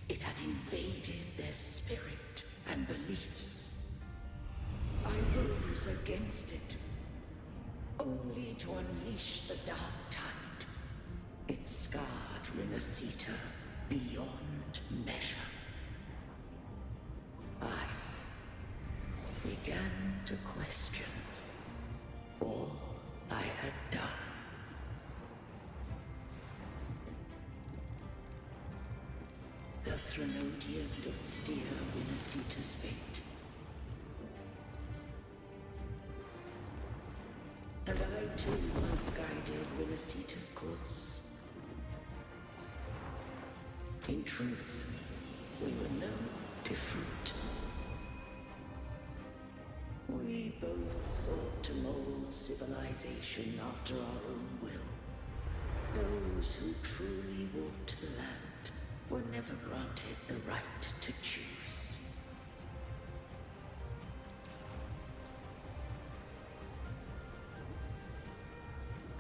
it had invaded their spirit and beliefs. I rose against it, only to unleash the dark tide. It scarred Rinascita beyond measure. I began to question all I had done. The Threnodian did steer Rinascita's fate. And I too once guided Rinascita's course. In truth, we were no different. We both sought to mold civilization after our own will. Those who truly walked the land were never granted the right to choose.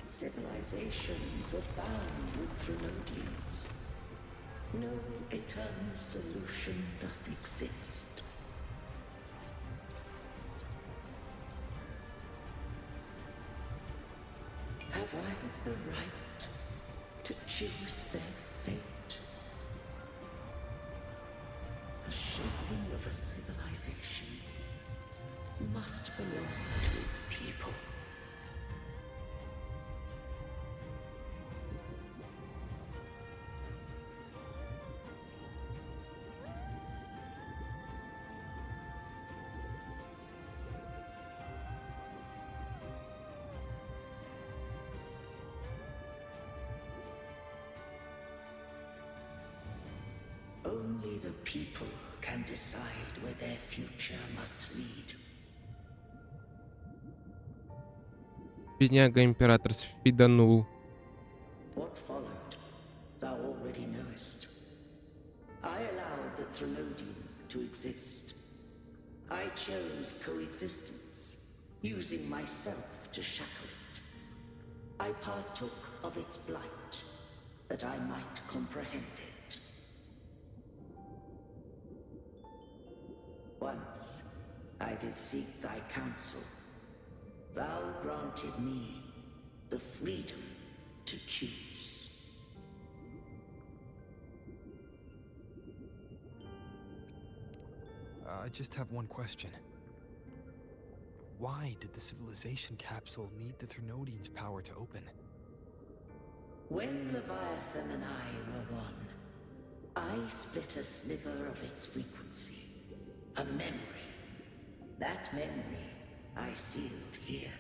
Civilizations abound with Threnodians. No eternal solution doth exist. Have I the right to choose their fate? The shaping of a civilization must belong to its people. Only the people can decide where their future must lead. Бедняга император сфиданул. What followed, thou already knowest. I allowed the Threnodium to exist. I chose coexistence, using myself to shackle it. I partook of its blight, that I might comprehend it. Once I did seek thy counsel. Thou granted me the freedom to choose. I just have one question. Why did the civilization capsule need the Threnodian's power to open? When Leviathan and I were one, I split a sliver of its frequency. A memory. That memory I sealed here.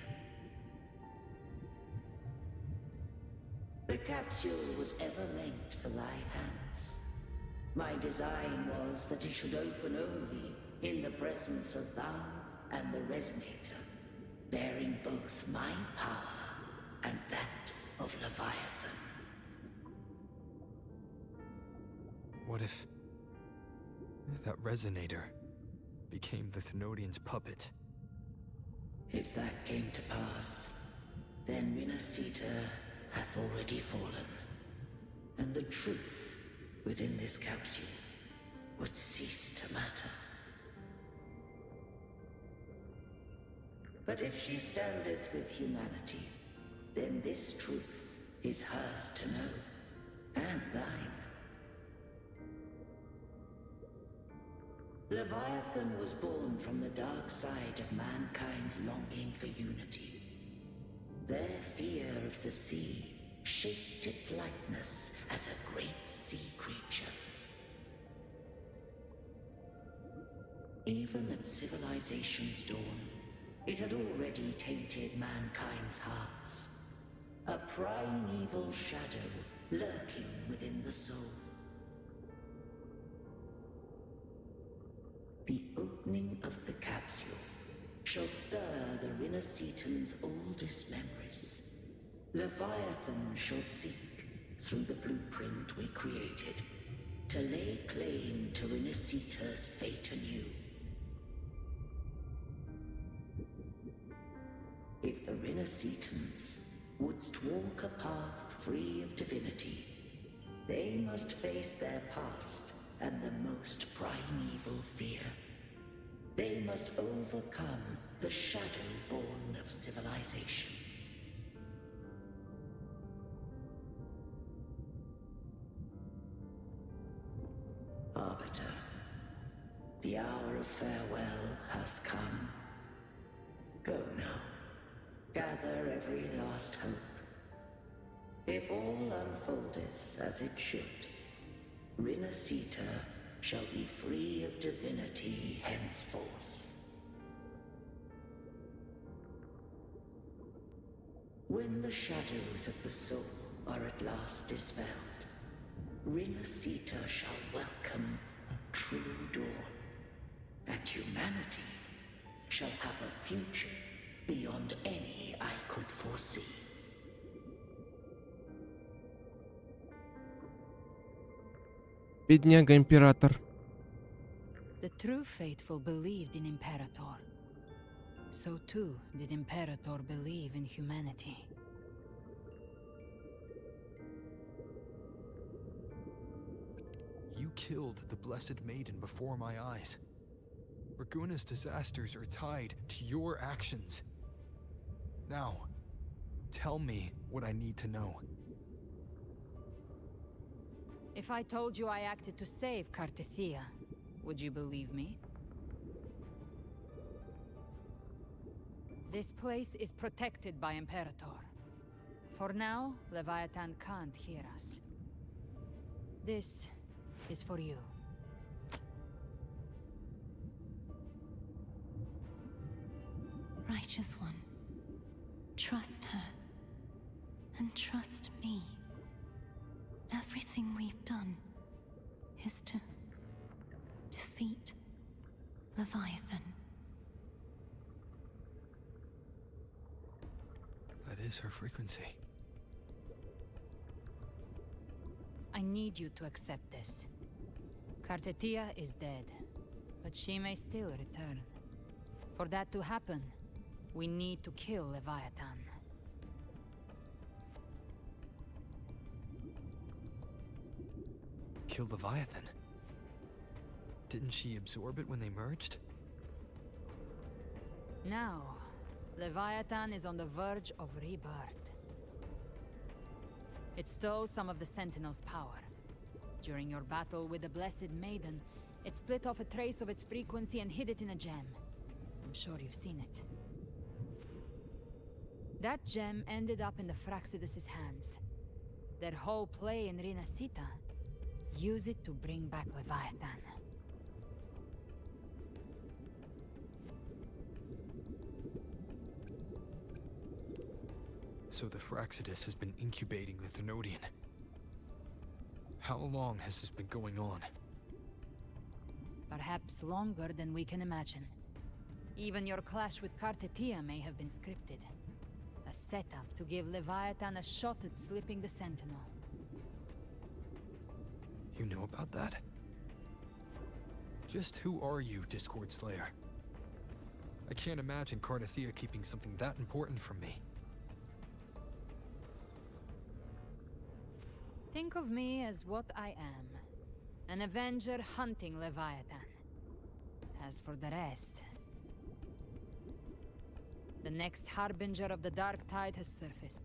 The capsule was ever meant for thy hands. My design was that it should open only in the presence of thou and the Resonator, bearing both my power and that of Leviathan. What if that Resonator became the Threnodian's puppet? If that came to pass, then Rinasita hath already fallen, and the truth within this capsule would cease to matter. But if she standeth with humanity, then this truth is hers to know, and thine. Leviathan was born from the dark side of mankind's longing for unity. Their fear of the sea shaped its likeness as a great sea creature. Even at civilization's dawn, it had already tainted mankind's hearts. A primeval shadow lurking within the soul. The opening of the capsule shall stir the Rinascitan's oldest memories. Leviathan shall seek, through the blueprint we created, to lay claim to Rinascita's fate anew. If the Rinascitans wouldst walk a path free of divinity, they must face their past and the most primeval fear. They must overcome the shadow born of civilization. Arbiter, the hour of farewell hath come. Go now, gather every last hope. If all unfoldeth as it should, Rinascita shall be free of divinity henceforth. When the shadows of the soul are at last dispelled, Rinascita shall welcome a true dawn, and humanity shall have a future beyond any I could foresee. Бедняга император. The true faithful believed in Imperator. So too did Imperator believe in humanity. You killed the Blessed Maiden before my eyes. Raguna's disasters are tied to your actions. Now, tell me what I need to know. If I told you I acted to save Cartethia, would you believe me? This place is protected by Imperator. For now, Leviathan can't hear us. This is for you. Righteous One, trust her. And trust me. Everything we've done is to defeat Leviathan. That is her frequency. I need you to accept this. Ctavьте is dead, but she may still return. For that to happen, we need to kill Leviathan. Kill Leviathan? Didn't she absorb it when they merged? Now, Leviathan is on the verge of rebirth. It stole some of the Sentinel's power. During your battle with the Blessed Maiden, it split off a trace of its frequency and hid it in a gem. I'm sure you've seen it. That gem ended up in the Fraxidus' hands. Their whole play in Rinasita, use it to bring back Leviathan. So the Fraxidus has been incubating the Thenodian. How long has this been going on? Perhaps longer than we can imagine. Even your clash with Ctavьте may have been scripted. A setup to give Leviathan a shot at slipping the Sentinel. You know about that? Just who are you, Discord Slayer? I can't imagine Ctavьte keeping something that important from me. Think of me as what I am. An Avenger hunting Leviathan. As for the rest... The next Harbinger of the Dark Tide has surfaced.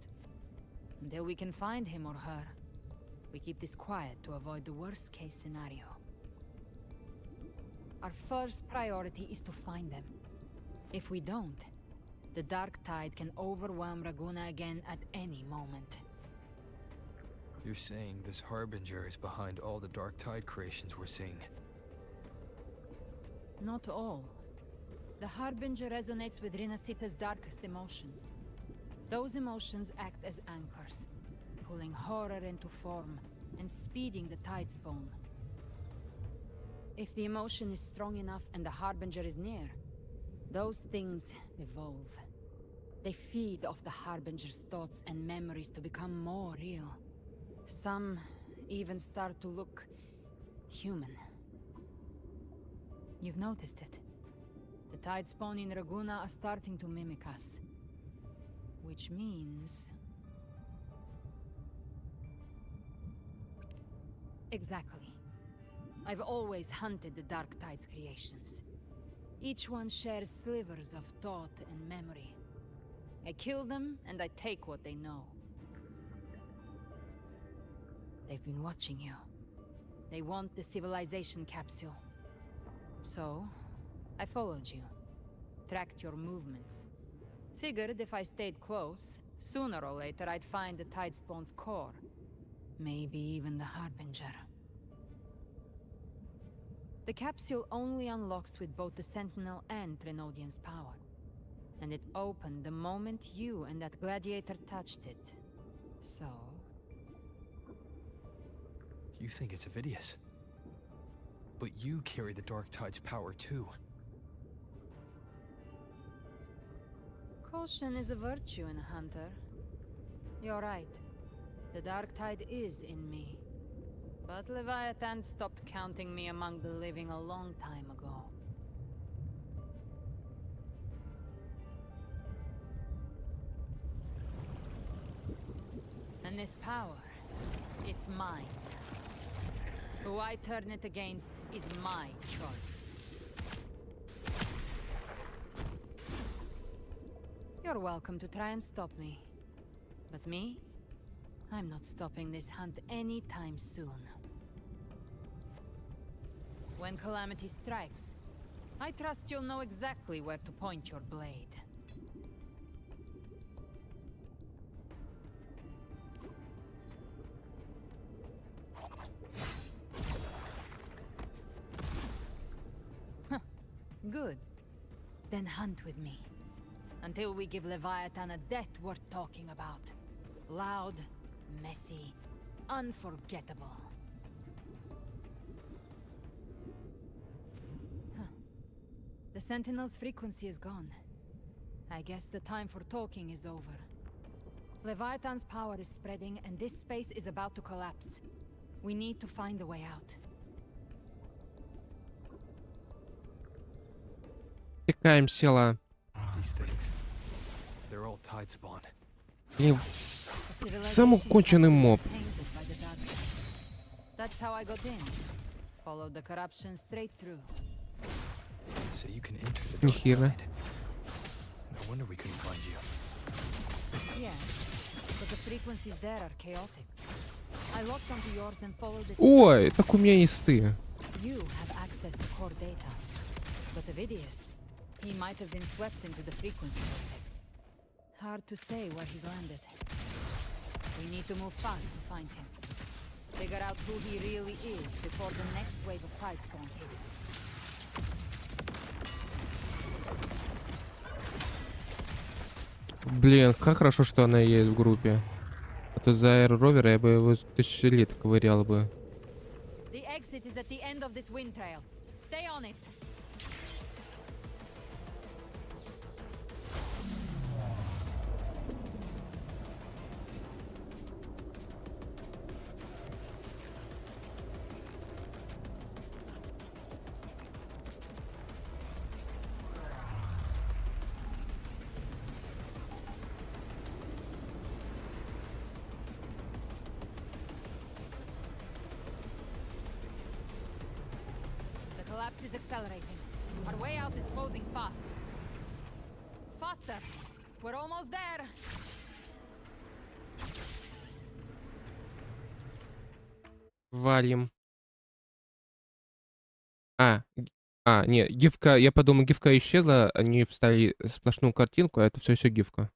Until we can find him or her, we keep this quiet to avoid the worst-case scenario. Our first priority is to find them. If we don't, the Dark Tide can overwhelm Raguna again at any moment. You're saying this Harbinger is behind all the Dark Tide creations we're seeing? Not all. The Harbinger resonates with Rinasita's darkest emotions. Those emotions act as anchors, pulling horror into form and speeding the tide spawn. If the emotion is strong enough and the Harbinger is near, those things evolve. They feed off the Harbinger's thoughts and memories to become more real. Some even start to look human. You've noticed it. The tide spawn in Raguna are starting to mimic us. Which means... Exactly. I've always hunted the Dark Tide's creations. Each one shares slivers of thought and memory. I kill them, and I take what they know. They've been watching you. They want the civilization capsule. So, I followed you. Tracked your movements. Figured if I stayed close, sooner or later I'd find the tide spawn's core. Maybe even the Harbinger. The capsule only unlocks with both the Sentinel and Trinodian's power. And it opened the moment you and that gladiator touched it. So... You think it's Avidius. But you carry the Dark Tide's power too. Caution is a virtue in a hunter. You're right. The Dark Tide is in me. But Leviathan stopped counting me among the living a long time ago. And this power, it's mine. Who I turn it against is my choice. You're welcome to try and stop me. But me? I'm not stopping this hunt anytime soon. When calamity strikes, I trust you'll know exactly where to point your blade. Good. Then hunt with me. Until we give Leviathan a death worth talking about. Loud, messy, unforgettable. The Sentinel's frequency is gone. I guess the time for talking is over. Leviathan's power is spreading, and this space is about to collapse. We need to find a way out. Пикаем села. These things, they're all tide spawn. Блин, самый конченый моб. That's how I got in. Followed the corruption straight through. So you can enter the Нихера. No wonder we couldn't find you. Yes, but the frequencies there are chaotic. I locked onto yours and followed it. Ой, так у меня есть ты. You have access to core data. But Ovidius, he might have been swept into the frequency vortex. Hard to say where he's landed. We need to move fast to find him. Figure out who he really is before the next wave of tide spawn hits. Блин, как хорошо, что она есть в группе. А то за аэроровера я бы его 1000 лет ковырял бы. The exit is at the end of this wind trail. Stay on it. Collapse is accelerating. Our way out is closing fast. Faster! We're almost there! Валим. Не, гифка, я подумал, гифка исчезла, они вставили сплошную картинку, а это все еще гифка.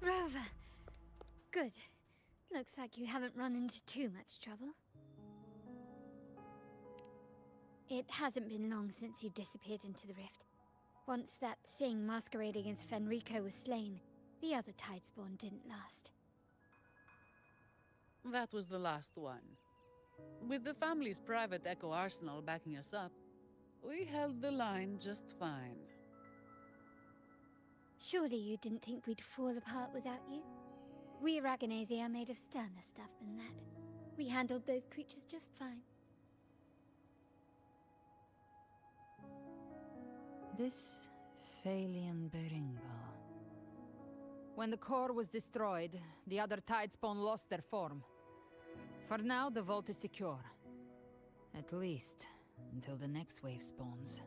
Rover. Good. Looks like you haven't run into too much trouble. It hasn't been long since you disappeared into the rift. Once that thing masquerading as Fenrico was slain, the other Tidespawn didn't last. That was the last one. With the family's private echo arsenal backing us up, we held the line just fine. Surely you didn't think we'd fall apart without you? We Aragonese are made of sterner stuff than that. We handled those creatures just fine. This Phalian Beringal. When the core was destroyed, the other Tidespawn lost their form. For now, the vault is secure. At least, until the next wave spawns.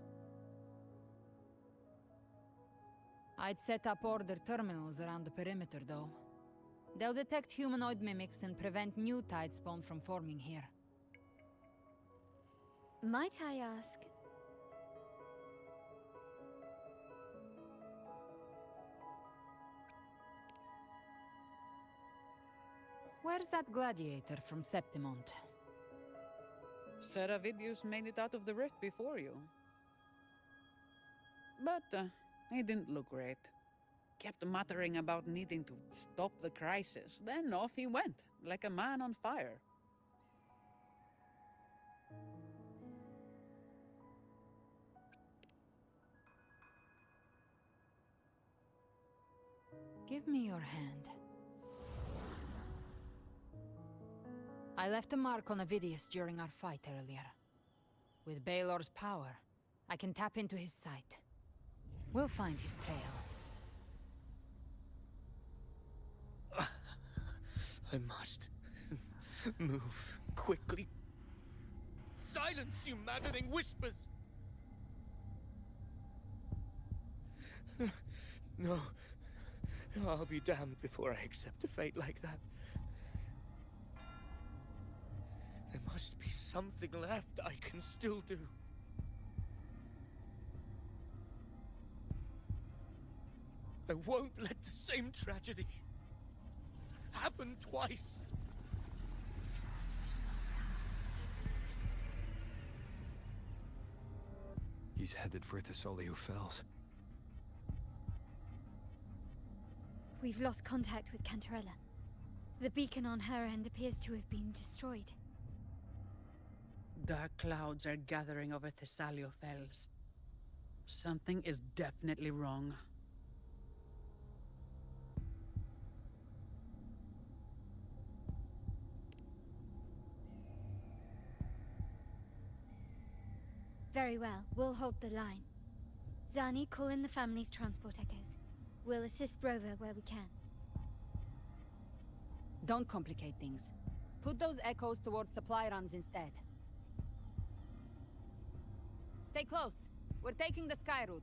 I'd set up order terminals around the perimeter, though. They'll detect humanoid mimics and prevent new Tidespawn from forming here. Might I ask? Where's that gladiator from Septimont? Seravidius made it out of the rift before you. But he didn't look great. Kept muttering about needing to stop the crisis. Then off he went, like a man on fire. Give me your hand. I left a mark on Ovidius during our fight earlier. With Baelor's power, I can tap into his sight. We'll find his trail. I must move quickly. Silence, you maddening whispers! No. I'll be damned before I accept a fate like that. There must be something left I can still do. I won't let the same tragedy happen twice. He's headed for Thessalio Fells. We've lost contact with Cantarella. The beacon on her end appears to have been destroyed. Dark clouds are gathering over Thessalio Fells. Something is definitely wrong. Very well, we'll hold the line. Zani, call in the family's transport echoes. We'll assist Rover where we can. Don't complicate things. Put those echoes towards supply runs instead. Stay close. We're taking the sky route.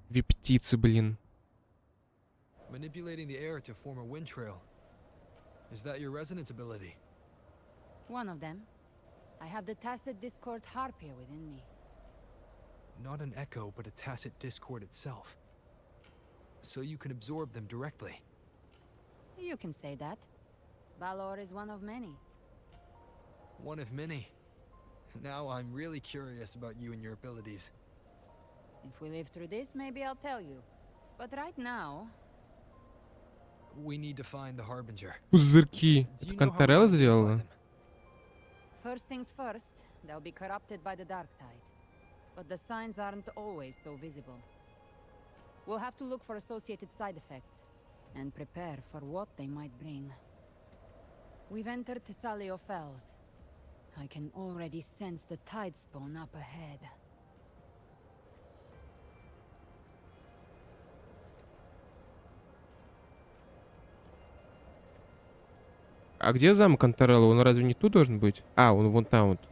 Две птицы, блин. Manipulating the air to form a wind trail. Is that your resonance ability? One of them. I have the tacit discord harpier within me. Not an echo, but a tacit discord itself. So you can absorb them directly. You can say that. Balor is one of many. One of many. Now I'm really curious about you and your abilities. If we live through this, maybe I'll tell you. But right now... We need to find the Harbinger. Пузырьки. Это Канtarella сделала? First things first, they'll be corrupted by the dark tide. But the signs aren't always so visible. We'll have to look for associated side effects and prepare for what they might bring. We've entered Thessalio Fells. I can already sense the tide spawn up ahead. А где замок Канtarella? Он разве не тут должен быть? А, он вон там вот.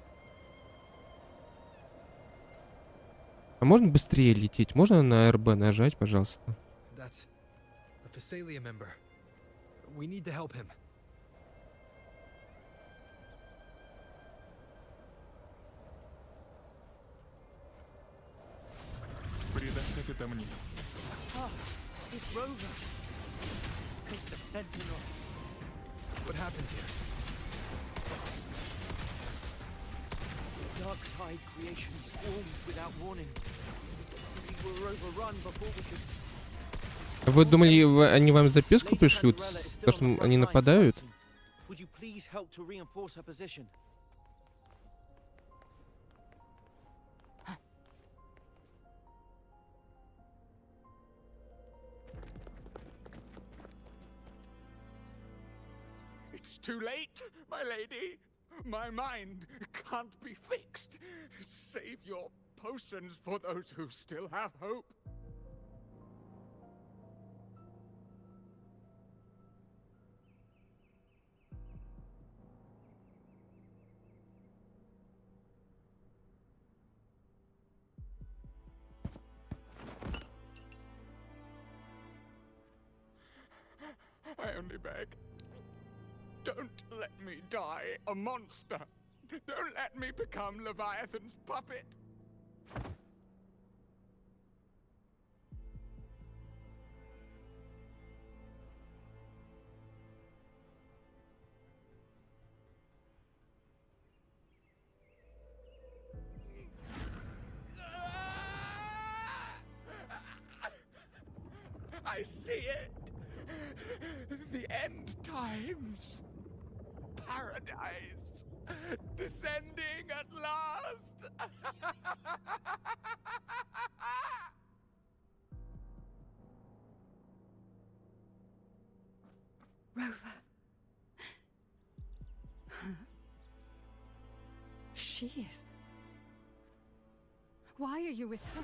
А можно быстрее лететь? Можно на РБ нажать, пожалуйста? That's a Thessalia member. We need to help him. Предоставь это мне. Oh, it's Rover. It's the Sentinel. What happens here? Dark tide creation swarmed without warning. We were overrun before we could. Вы думали, они вам записку пришлют, то, что они нападают? Would you please help to reinforce her position? It's too late, my lady. My mind can't be fixed. Save your potions for those who still have hope. I only beg. Don't let me die a monster. Don't let me become Leviathan's puppet. I see it. The end times. Paradise. Descending at last. Rover. She is. Why are you with her?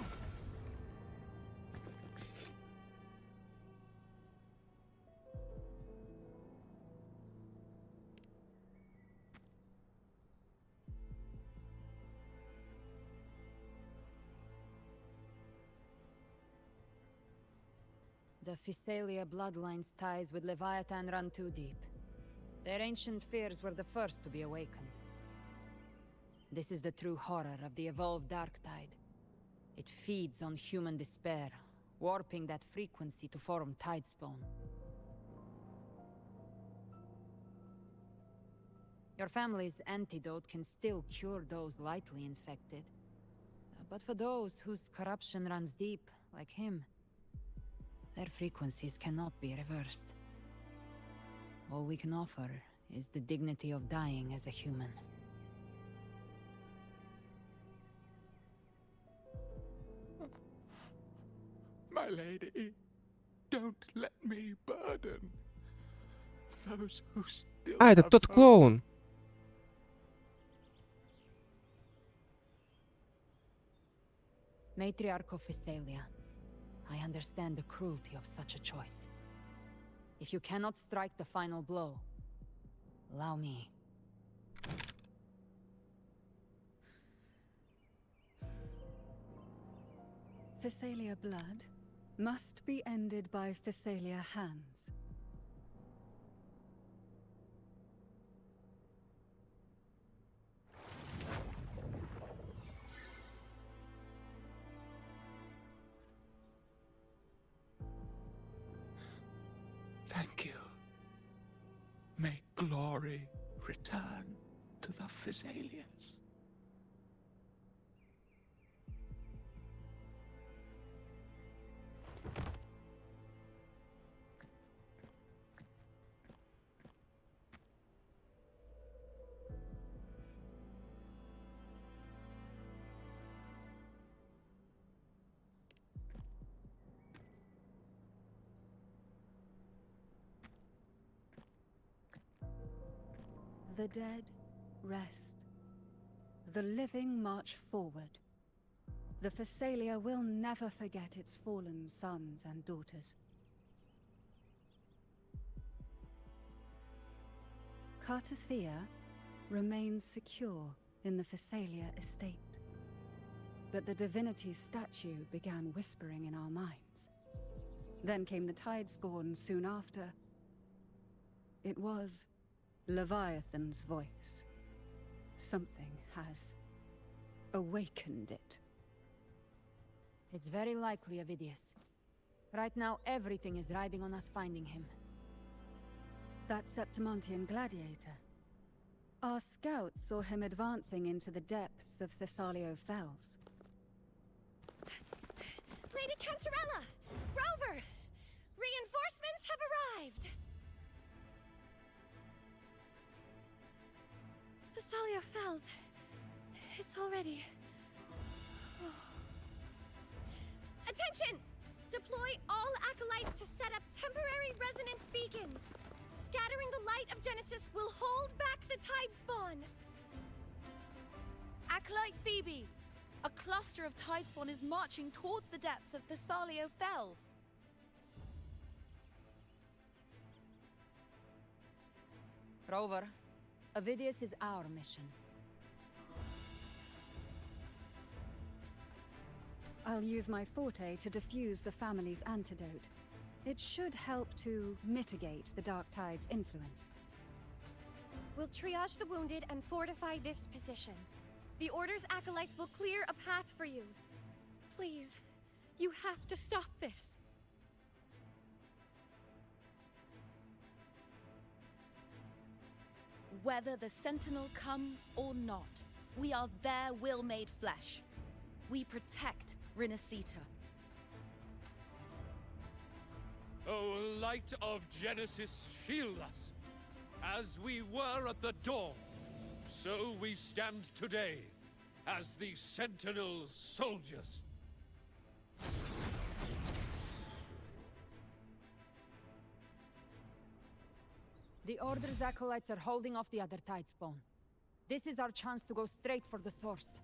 The Physalia bloodline's ties with Leviathan run too deep. Their ancient fears were the first to be awakened. This is the true horror of the evolved Dark Tide. It feeds on human despair, warping that frequency to form Tidespawn. Your family's antidote can still cure those lightly infected. But for those whose corruption runs deep, like him, their frequencies cannot be reversed. All we can offer is the dignity of dying as a human. My lady, don't let me burden those who still А, это have тот hope. клоун. Matriarch of Physalia, I understand the cruelty of such a choice. If you cannot strike the final blow, allow me. Physalia blood must be ended by Physalia hands. Thank you. May glory return to the Physalians. The dead rest. The living march forward. The Physalia will never forget its fallen sons and daughters. Ctavьте remains secure in the Physalia estate. But the divinity's statue began whispering in our minds. Then came the Tidespawn soon after. It was Leviathan's voice. Something has awakened it. It's very likely, Avidius. Right now, everything is riding on us finding him. That Septimontian gladiator. Our scouts saw him advancing into the depths of Thessalio Fells. Lady Cantarella! Rover! Reinforcements have arrived! Thessalio Fells. It's already... Attention! Deploy all acolytes to set up temporary resonance beacons. Scattering the light of Genesis will hold back the Tidespawn. Acolyte Phoebe, a cluster of Tidespawn is marching towards the depths of Thessalio Fells. Rover, Avidius is our mission. I'll use my forte to defuse the family's antidote. It should help to mitigate the Dark Tide's influence. We'll triage the wounded and fortify this position. The Order's acolytes will clear a path for you. Please, you have to stop this. Whether the Sentinel comes or not, we are their will made flesh. We protect Rinasita. O light of Genesis, shield us. As we were at the dawn, so we stand today as the Sentinel soldiers. The Order's acolytes are holding off the other Tidespawn. This is our chance to go straight for the source.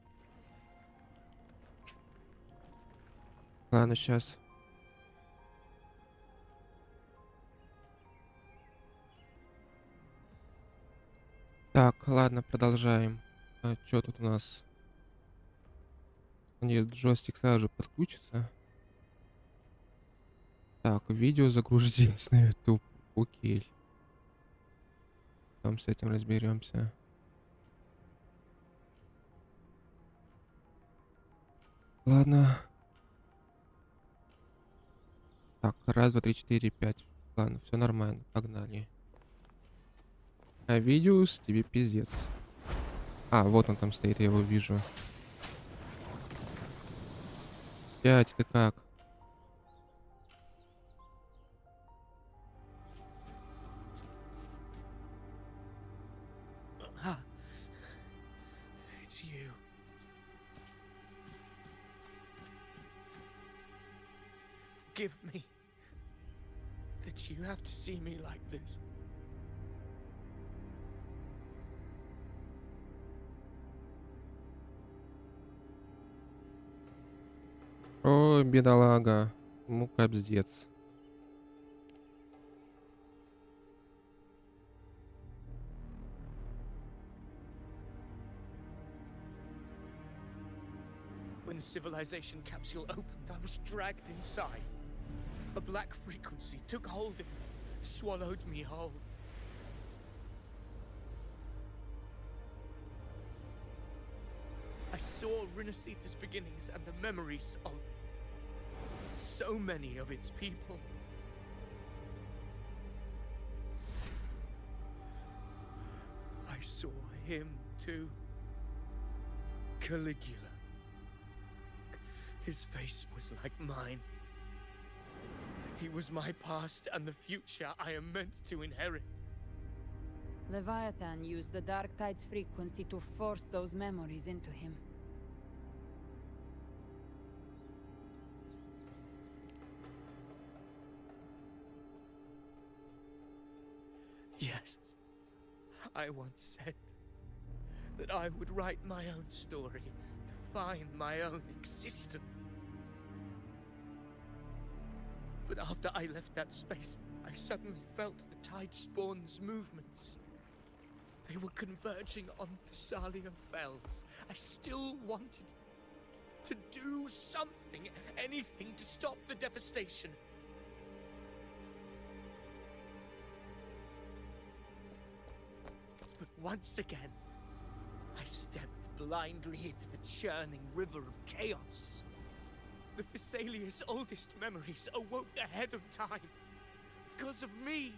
Ладно, сейчас. Так, ладно, продолжаем. Что тут у нас? Нет, джойстик сразу же подключится. Так, видео загрузилось на YouTube. Окей. Потом с этим разберемся. Ладно. Так, раз, два, три, четыре, пять. Ладно, все нормально, погнали. А видео с тебе пиздец. А, вот он там стоит, я его вижу. Дядь, ты как? It's you. Forgive me that you have to see me like this. Ой, бедолага. Ну, капздец. When the civilization capsule opened, I was dragged inside. A black frequency took hold of me, swallowed me whole. I saw Rinasita's beginnings and the memories of so many of its people. I saw him too. Caligula. His face was like mine. He was my past and the future I am meant to inherit. Leviathan used the Dark Tide's frequency to force those memories into him. Yes, I once said that I would write my own story, define my own existence. But after I left that space, I suddenly felt the tide spawn's movements. They were converging on Thessalia Fells. I still wanted to do something, anything to stop the devastation. But once again, I stepped blindly into the churning river of chaos. The Thessalia's oldest memories awoke ahead of time because of me.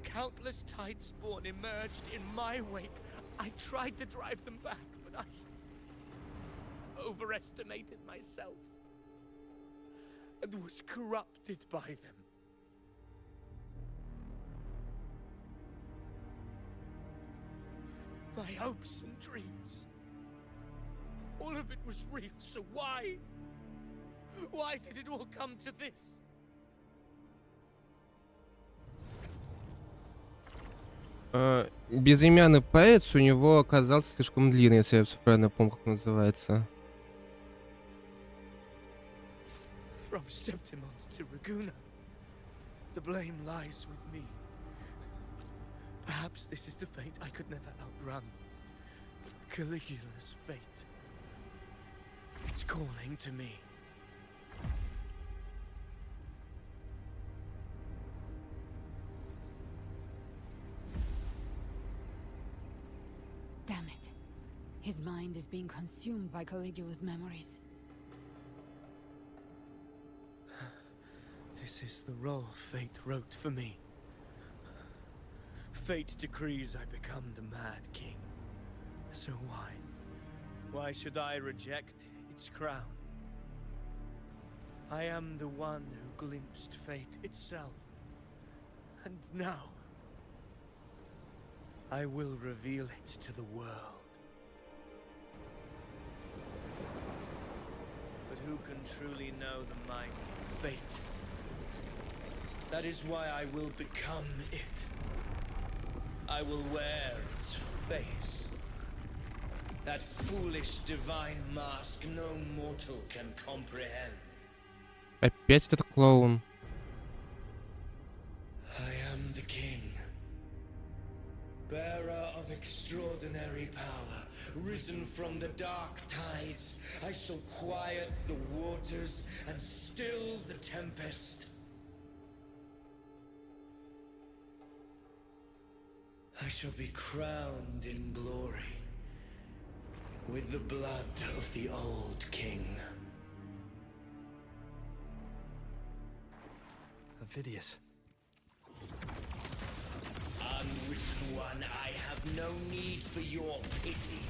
Countless tide spawn emerged in my wake. I tried to drive them back, but I overestimated myself and was corrupted by them. My hopes and dreams, all of it was real, so why? Why did it all come to this? Безымянный поэт у него оказался слишком длинный, если я правильно помню, как называется. From Septimon to Raguna, the blame lies with me. Perhaps this is the fate I could never outrun. Caligula's fate. It's calling to me. Damn it. His mind is being consumed by Caligula's memories. This is the role fate wrote for me. Fate decrees I become the Mad King. So why? Why should I reject its crown? I am the one who glimpsed fate itself. And now, I will reveal it to the world. But who can truly know the mind of fate? That is why I will become it. I will wear its face. That foolish divine mask no mortal can comprehend. Опять этот клоун. I am the king. Bearer of extraordinary power, risen from the dark tides, I shall quiet the waters and still the tempest. I shall be crowned in glory with the blood of the old king. Avidius. Unwritten one, I have no need for your pity.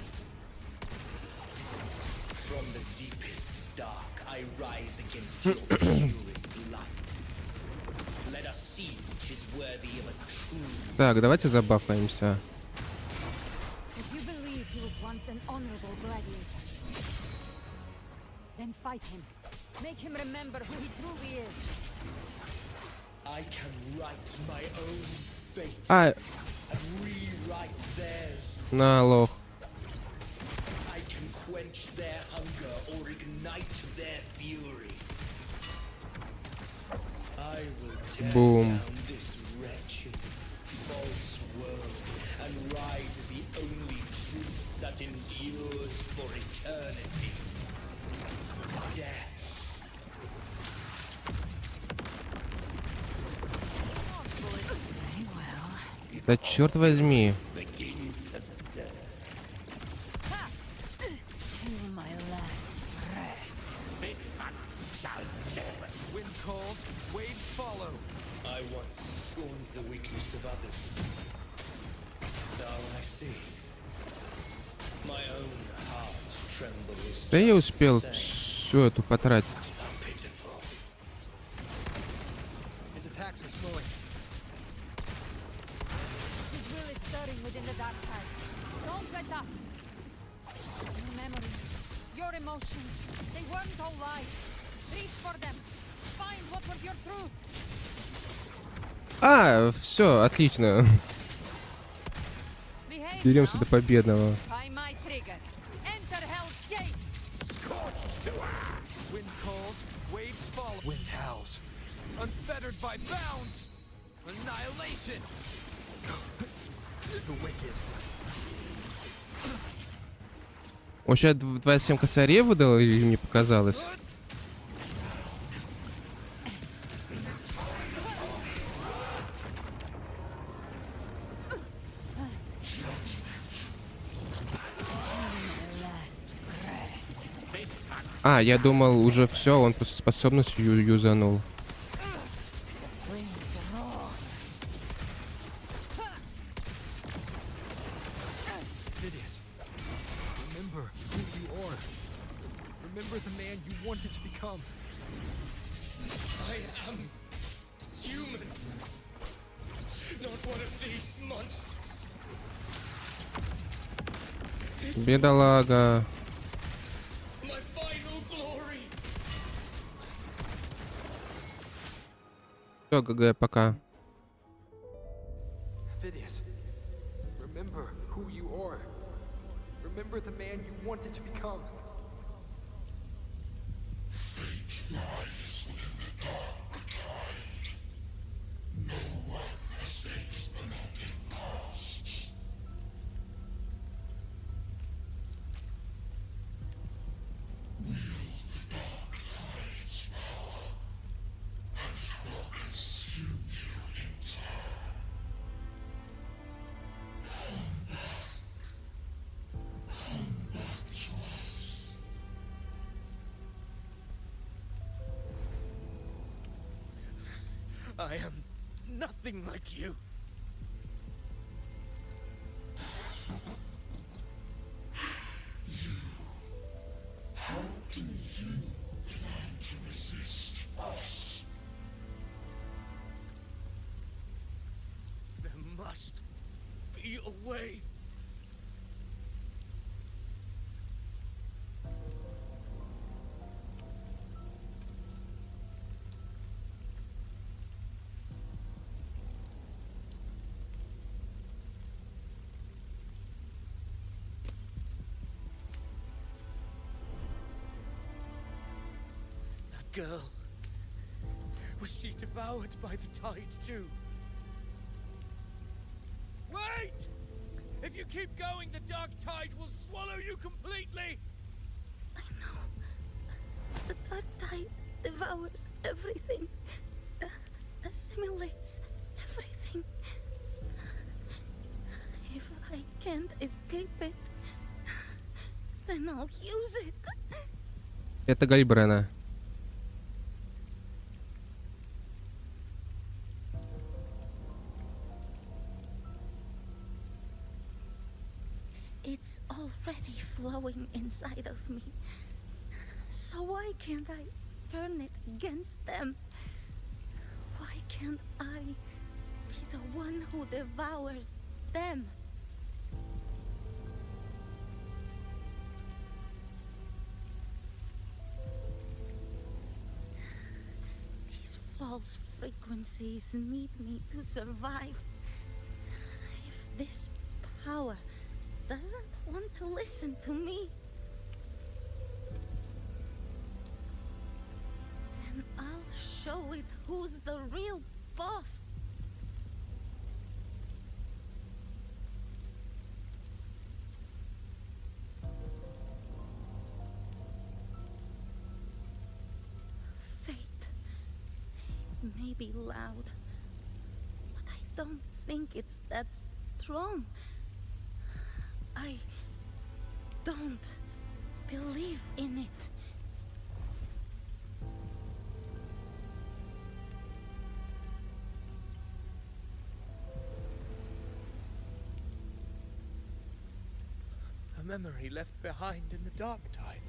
From the deepest dark, I rise against your purest light. Let us see which is worthy of a true. Так, давайте забафаемся. If you believe he was once an honorable gladiator, then fight him. Make him remember who he truly is. I can write my own fate А, and rewrite theirs. на лох. I can quench their hunger or ignite their fury. I will tear Boom. down this wretched, false world and ride the only truth that endures for eternity. Death. Да черт возьми. Begins to stir. Till my last breath. This hunt shall never. Wind calls, waves follow. I once scorned the weakness of others. Now I see. My own heart trembles. Да я успел всю эту потратить. Pitiful. His attacks are slowing. His will is stirring within the dark tide. Don't let up. Your memories, your emotions, they weren't all lies. Reach for them. Find what was your truth. А, все, отлично. Behave Беремся now. до победного. By my trigger. Enter Hell's Gate. Scorched to wind calls, waves follow. Wind howls. Unfettered by bounds. Annihilation. The wicked. Он сейчас 27 косарей выдал или мне показалось? А, я думал, уже все, он просто способность юзанул. Avidius, remember who you are. Remember the man you wanted to become. I am human. Not one of these monsters. Бедолага. My final glory. Все, ГГ, пока. Avidius, remember who you are. Remember the man you wanted to become. Fate lies within the dark tide. No one escapes the melting pasts. Wield the dark tide's power, and it will consume you in turn. Come back to us. I am nothing like you. How do you plan to resist us? There must be a way. That girl. Was she devoured by the tide too? Wait! keep going, the dark tide will swallow you completely! The dark tide devours everything, assimilates everything. If I can't escape it, then I'll use it. Это Гальбрена. It's already flowing inside of me. So why can't I turn it against them? Why can't I be the one who devours them? These false frequencies need me to survive. If this power doesn't want to listen to me, then I'll show it who's the real boss. Fate. It may be loud, but I don't think it's that strong. I don't believe in it. A memory left behind in the dark tide.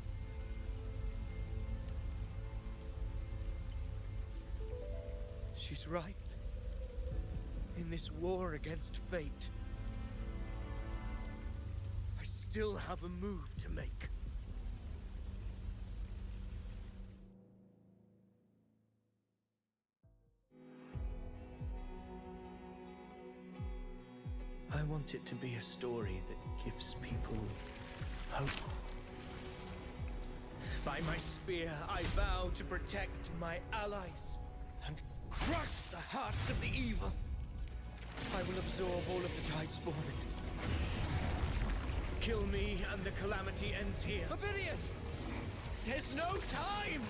She's right. In this war against fate, I still have a move to make. I want it to be a story that gives people hope. By my spear, I vow to protect my allies and crush the hearts of the evil. I will absorb all of the tide spawning. Kill me and the calamity ends here. Ovidius! There's no time!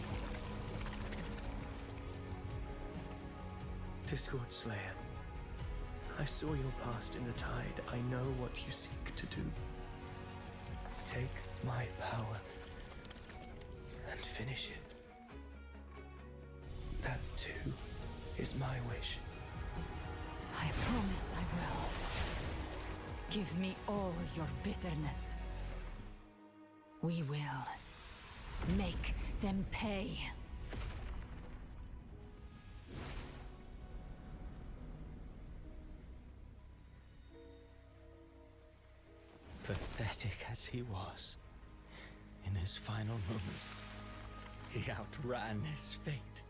Discord Slayer, I saw your past in the tide. I know what you seek to do. Take my power and finish it. That too is my wish. I promise I will. Give me all your bitterness. We will make them pay. Pathetic as he was, in his final moments, he outran his fate.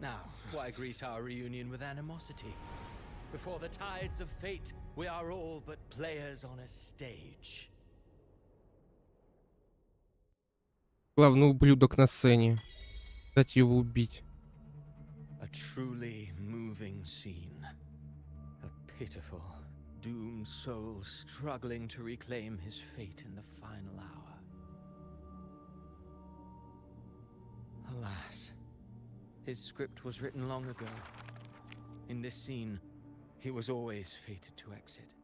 Now, why greet our reunion with animosity? Before the tides of fate, we are all but players on a stage. Главный ублюдок на сцене. Дать его убить. A truly moving scene. A pitiful, doomed soul struggling to reclaim his fate in the final hour. Alas, his script was written long ago. In this scene, he was always fated to exit.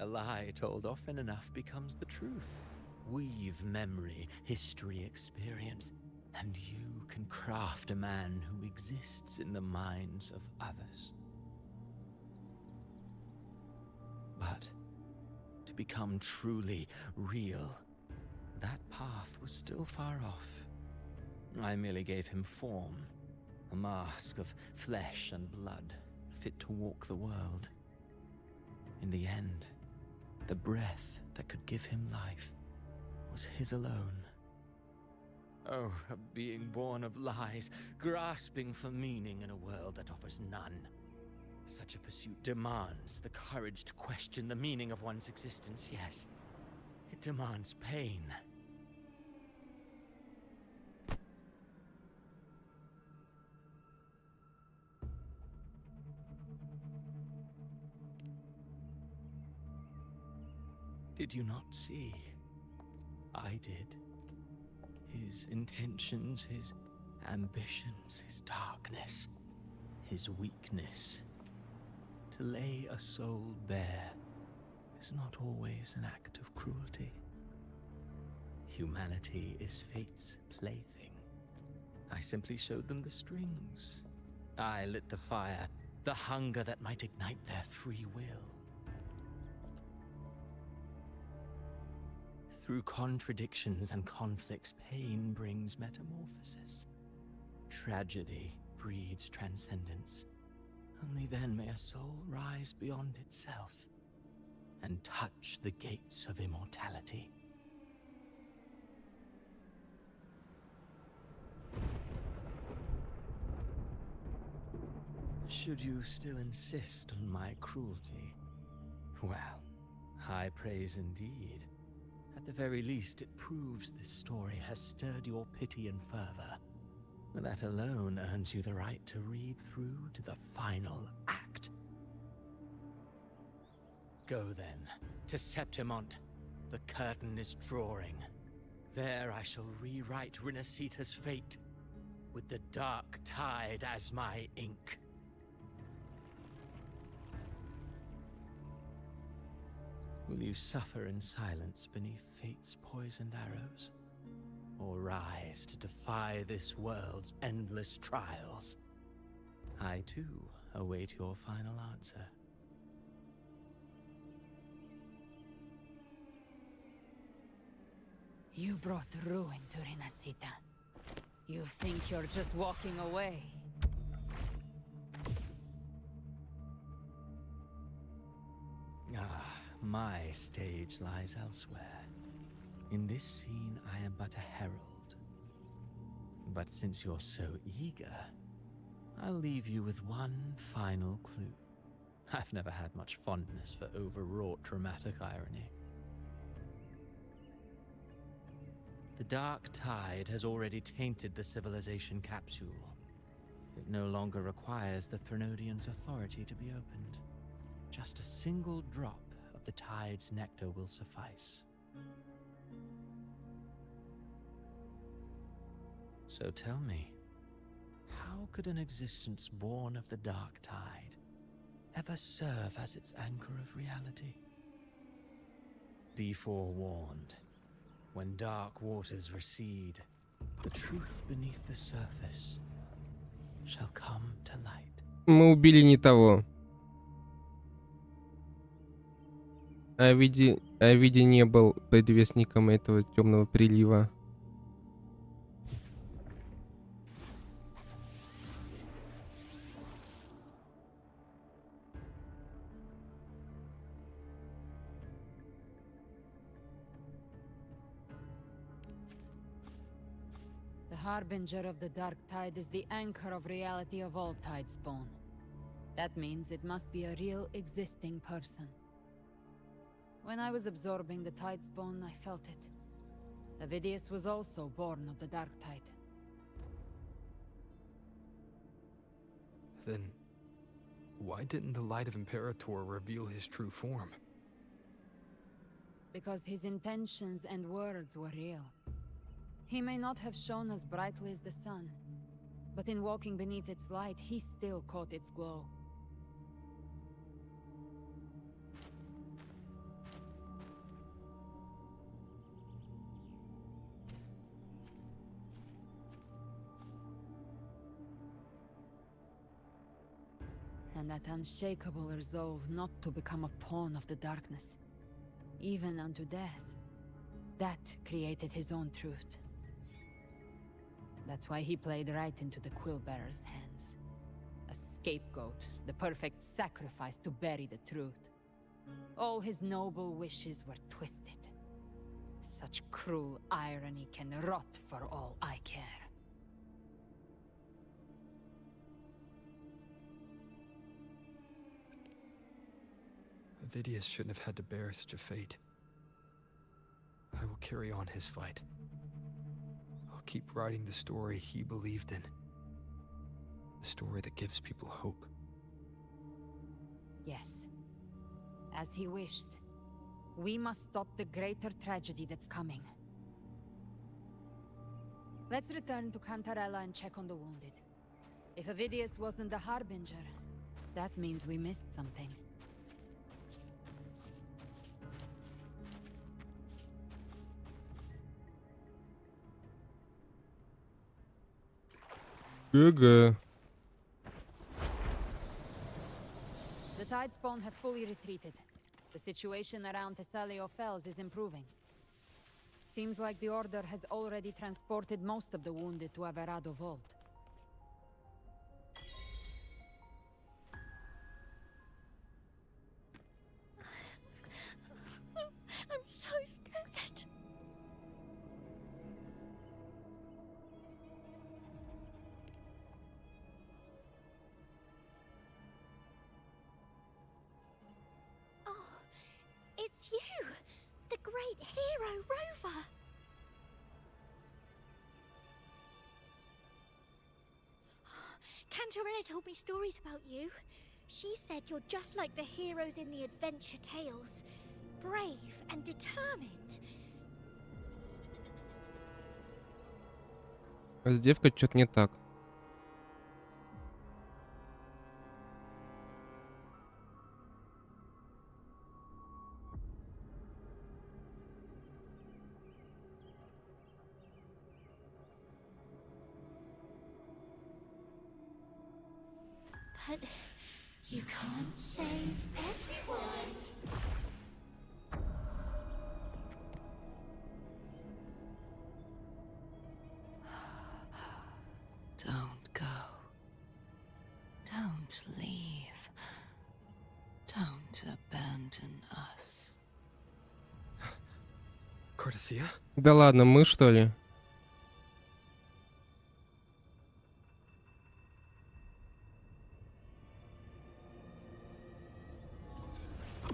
A lie told often enough becomes the truth. Weave memory, history, experience, and you can craft a man who exists in the minds of others. But to become truly real, that path was still far off. I merely gave him form, a mask of flesh and blood, fit to walk the world. In the end, the breath that could give him life was his alone. Oh, a being born of lies, grasping for meaning in a world that offers none. Such a pursuit demands the courage to question the meaning of one's existence, yes. It demands pain. Did you not see? I did. His intentions, his ambitions, his darkness, his weakness. To lay a soul bare is not always an act of cruelty. Humanity is fate's plaything. I simply showed them the strings. I lit the fire, the hunger that might ignite their free will. Through contradictions and conflicts, pain brings metamorphosis. Tragedy breeds transcendence. Only then may a soul rise beyond itself and touch the gates of immortality. Should you still insist on my cruelty? Well, high praise indeed. At the very least, it proves this story has stirred your pity and fervor. That alone earns you the right to read through to the final act. Go then, to Septimont. The curtain is drawing. There I shall rewrite Rinasita's fate, with the dark tide as my ink. Will you suffer in silence beneath fate's poisoned arrows? Or rise to defy this world's endless trials? I too await your final answer. You brought ruin to Rinasita. You think you're just walking away? My stage lies elsewhere. In this scene, I am but a herald. But since you're so eager, I'll leave you with one final clue. I've never had much fondness for overwrought dramatic irony. The dark tide has already tainted the civilization capsule. It no longer requires the Threnodian's authority to be opened. Just a single drop of the tide's nectar will suffice. So tell me, how could an existence born of the dark tide ever serve as its anchor of reality? Be forewarned. When dark waters recede, the truth beneath the surface shall come to light. Мы убили не того. Авиди не был предвестником этого темного прилива. The harbinger of the dark tide is the anchor of reality of all tide spawn. That means it must be a real existing person. When I was absorbing the tide spawn, I felt it. Avidius was also born of the dark tide. Then, why didn't the Light of Imperator reveal his true form? Because his intentions and words were real. He may not have shone as brightly as the sun, but in walking beneath its light, he still caught its glow. And that unshakable resolve not to become a pawn of the darkness, even unto death, that created his own truth. That's why he played right into the quill bearer's hands. A scapegoat, the perfect sacrifice to bury the truth. All his noble wishes were twisted. Such cruel irony can rot for all I care. Avidius shouldn't have had to bear such a fate. I will carry on his fight. I'll keep writing the story he believed in. The story that gives people hope. Yes. As he wished. We must stop the greater tragedy that's coming. Let's return to Cantarella and check on the wounded. If Avidius wasn't the Harbinger, that means we missed something. ГГ. The Tidespawn have fully retreated. The situation around Thessalio Fells is improving. Seems like the Order has already transported most of the wounded to Averado Vault. I'm so scared. It's you! The great hero, Rover! Cantarella told me stories about you. She said you're just like the heroes in the adventure tales. Brave and determined. С девкой что-то не так. But you can't save everyone. Don't go. Don't leave. Don't abandon us. Cardathea? Да ладно, мы что ли?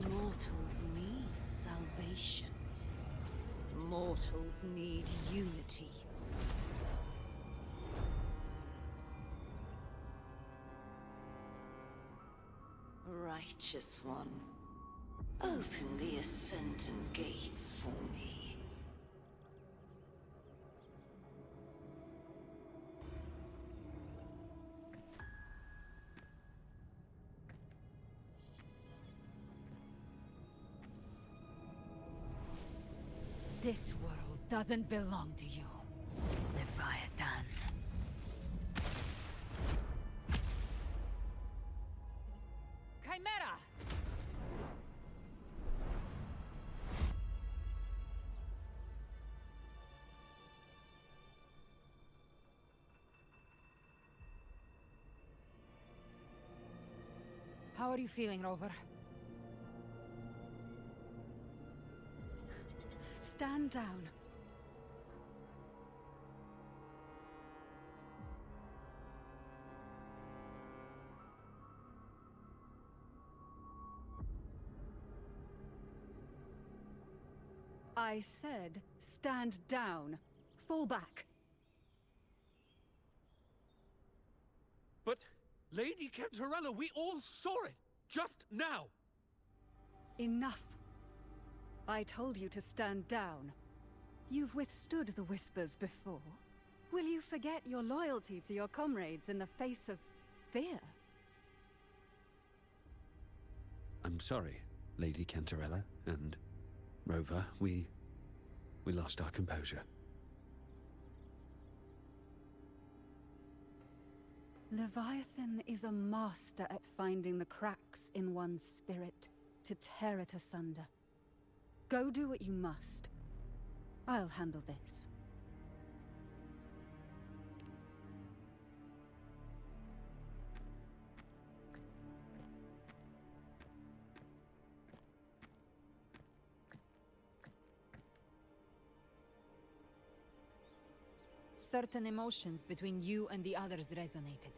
Mortals need salvation. Mortals need unity. Righteous One, open the Ascendant gates for me. This world doesn't belong to you, Leviathan. Chimera! How are you feeling, Rover? Stand down. I said, stand down. Fall back. But, Lady Cantarella, we all saw it! Just now! Enough. I told you to stand down. You've withstood the whispers before. Will you forget your loyalty to your comrades in the face of fear? I'm sorry, Lady Cantarella and Rover. We lost our composure. Leviathan is a master at finding the cracks in one's spirit to tear it asunder. Go do what you must. I'll handle this. certain emotions between you and the others resonated.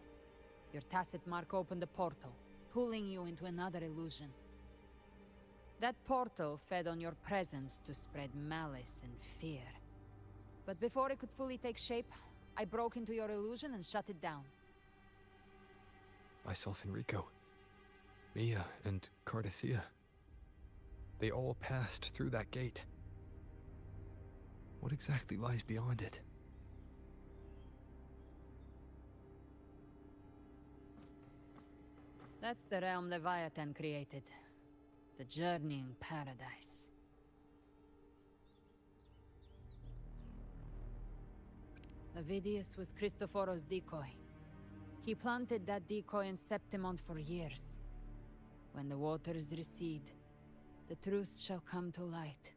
Your tacit mark opened a portal, pulling you into another illusion. That portal fed on your presence to spread malice and fear. But before it could fully take shape, I broke into your illusion and shut it down. Myself and Rico, Mia and Cardathea. They all passed through that gate. What exactly lies beyond it? That's the realm Leviathan created. The journeying paradise. Avidius was Cristoforo's decoy. He planted that decoy in Septimont for years. When the waters recede, the truth shall come to light.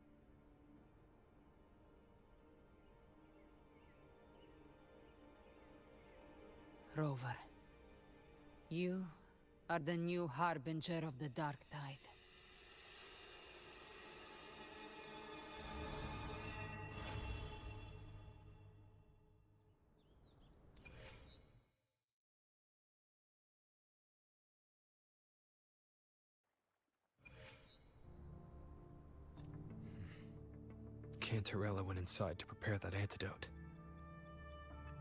Rover, you are the new harbinger of the dark tide. Cantarella went inside to prepare that antidote.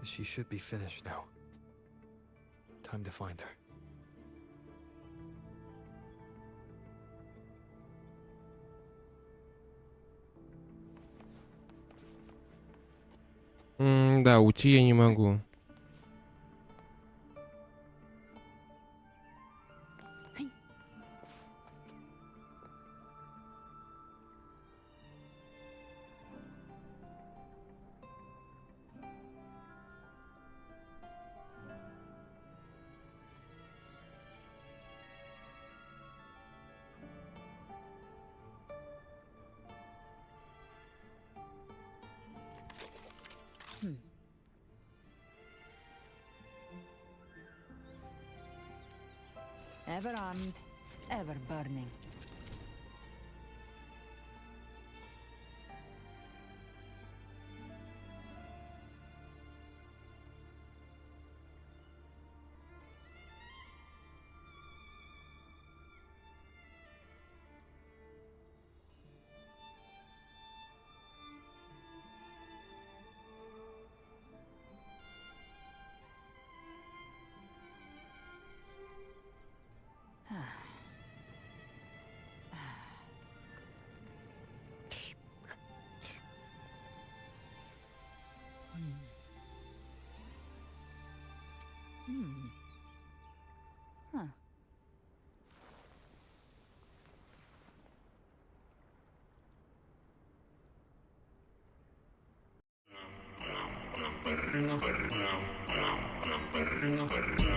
She should be finished now. Time to find her. Да, уйти я не могу. Ever armed, ever burning. Huh. Bum, bum,